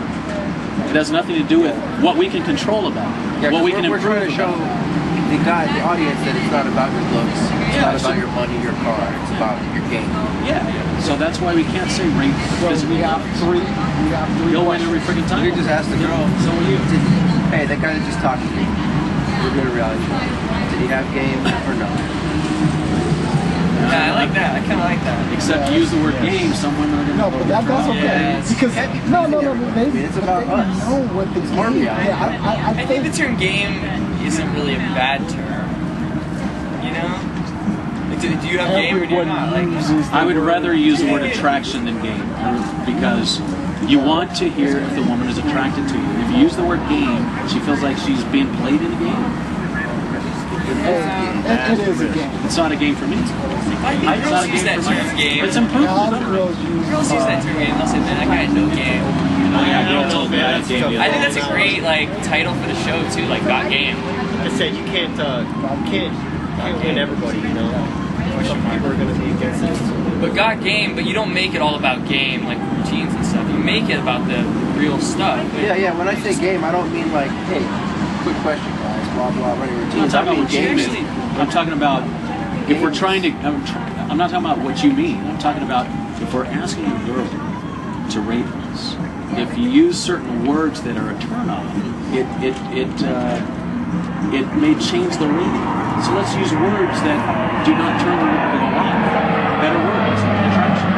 It has nothing to do with what we can control about it, what we can improve. We're trying to show the audience that it's not about your looks, it's not about your money, your car, it's about your game. Yeah. So that's why we can't say rate physical. We have 3. You'll win every freaking time. You just ask the girl, so will you. Hey, that guy that just talked to me, we're doing a reality show. Did he have game or no? Yeah, I like that. I kind of like that. Except use the word game, someone are going to. No, but that's okay. Yeah, because no, maybe it's about us. Know what the game. Yeah, I think the term game isn't really a bad term. Do you have game or do you not? I would rather use the word attraction than game because you want to hear if the woman is attracted to you. If you use the word game, she feels like she's being played in a game. It is a game. It's not a game for me. I think girls use that term game. It's improved. Girls use that term game. They'll say, man, that guy had no game. I think that's a great title for the show too, got game. I said you can't win everybody, Some people are going to be against it. But got game, but you don't make it all about game, like routines and stuff. You make it about the real stuff. Yeah. When I say game, I don't mean hey, quick question, guys, blah, blah, running routines. I'm talking about what you mean. I'm talking about if we're trying to, I'm not talking about what you mean. I'm talking about if we're asking a girl to rate us, if you use certain words that are a turn on, it may change the rating. So let's use words that do not turn the girl off. Better words, attraction.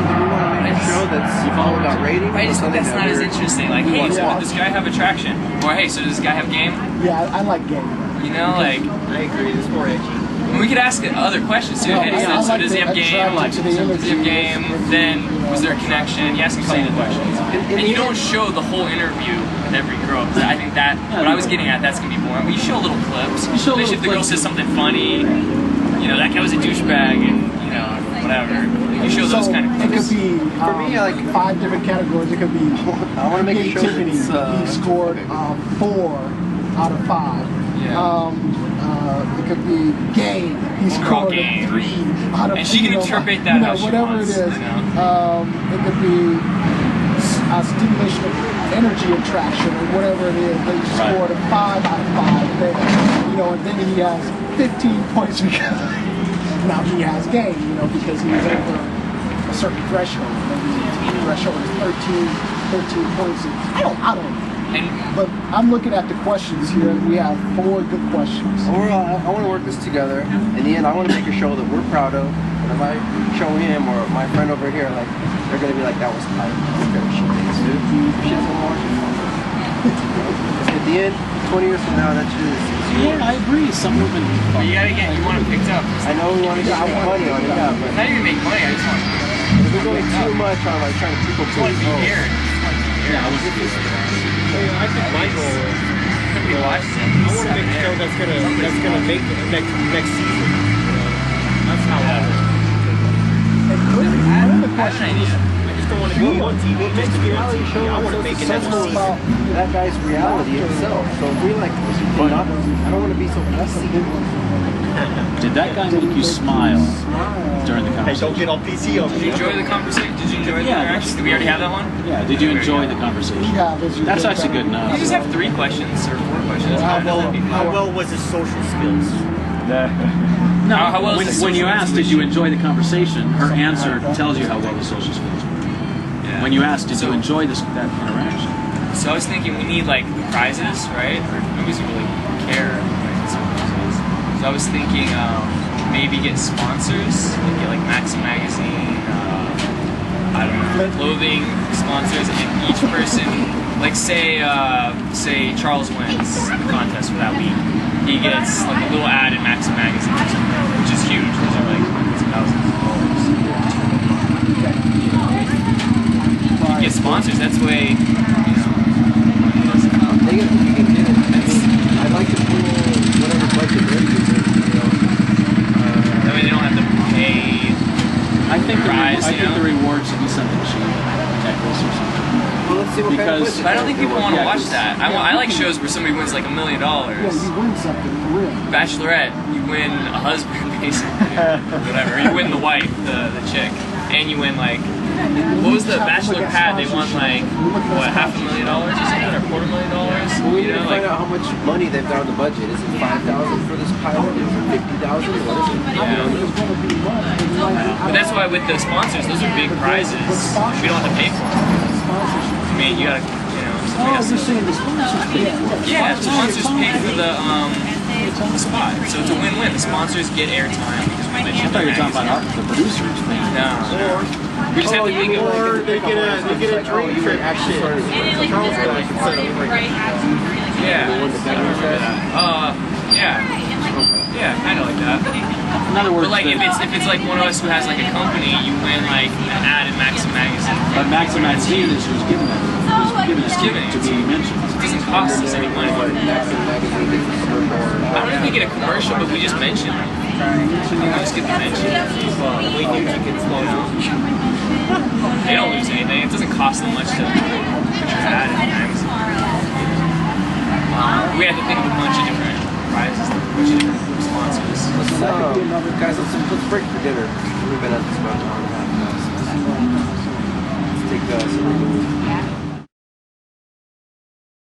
Do we want to make a show that's all about rating? I just think that's not as interesting. Hey, so does this guy have attraction? Or hey, so does this guy have game? Yeah, I like game. I agree. It's more edgy. We could ask other questions too. So does he have game? Does he have game? Then was there a connection? You ask a couple questions, and you don't show the whole interview with every girl. Because I think that what I was getting at, that's gonna be boring. But you show little clips. Especially if the girl says something funny. That guy was a douchebag, and whatever. You show those kind of clips. It could be for me 5 different categories. It could be I want to make a show creativity. He scored 4 out of 5. It could be game. He scored 3 out of 5. And she can interpret that how she whatever wants, it is. It could be stimulation of energy attraction or whatever it is. They scored a 5 out of 5. And then he has 15 points because now he has game. Because he was able to a certain threshold. Maybe the threshold is 13 points. I don't know. But I'm looking at the questions here. We have 4 good questions. I want to work this together. In the end, I want to make a show that we're proud of. And if I show him or my friend over here, like, they're going to be like, that was tight. She thinks, dude. She doesn't want At the end, 20 years from now, that's just... Yeah, I agree. Some women... But you want it picked up. I know we want to get money on it, yeah, but... Not even make money, I just want if we're going too much on, like, trying to people to be aired. Yeah, I I think my goal is We watched it. I want to make a show that's gonna make it next season. That's how I want Another question is, I just don't want to be on TV just to be on reality TV. show I want to is make it so next successful season. about that guy's reality itself. So if we like, I don't want to be so PC. Did that guy make you smile during the Hey, don't conversation? get all PC over Did you here. enjoy the conversation? Did you enjoy the Yeah, interaction? Did we already have that one? Yeah, did you enjoy the conversation? That's actually good enough. You just have 3 questions or 4 questions. How well was his social skills? No, How well is the when you social ask, did you enjoy the conversation, her answer tells you how well the social skills were. Yeah. When you ask, did you enjoy that interaction? So I was thinking we need like prizes, right? Nobody's really care. So I was thinking maybe get sponsors, get like Maxim magazine, I don't know, clothing sponsors, and each person, like say Charles wins the contest for that week, he gets like a little ad in Maxim magazine or something, which is huge. Those are like thousands of dollars. You get sponsors. That's the way. You can get it. I'd like to pull whatever budget they're using. That way they don't have to pay. I think Prize, the reward should be something cheap, necklace or something. Well, let's see what kind of Because- budget. But I don't think people want to Yeah, watch that. I like shows where somebody wins like $1 million. yeah, you win something for real. Bachelorette, you win a husband basically, or whatever. You win the wife, the chick, and you win like. What was the Bachelor pad? They won like what, $500,000 or something, or $250,000? Well, we need You to know, find like out how much money they've got on the budget. Is it $5,000 for this pilot? Is it $50,000? What is it? But that's why with the sponsors, those are big prizes. We don't have to pay for them. I mean, you gotta, somebody has to. saying the sponsors pay for it. Yeah, the sponsors pay for the spot, so it's a win-win. The sponsors get airtime because we I mentioned thought you were the talking about the producers thing. No. We just have to think of Or they get a dream trip shit. Charles Willis instead of like yeah. Yeah, kind of like that. In other words, But like if it's like one of us who has like a company, you win like an ad in Maxim magazine. but Maxim magazine is who's giving it. Who's giving it to be mentioned. It doesn't cost us any money. Maxim magazine gets a commercial. I don't know if we get a commercial, but we just mention it. We just get the mention. we knew tickets They don't lose anything. It doesn't cost them much to put your ad in the magazine. We have to think of a bunch of different prizes, a bunch of different sponsors. Guys, let's break for dinner. We've been at this about an hour and a half now. Let's take some.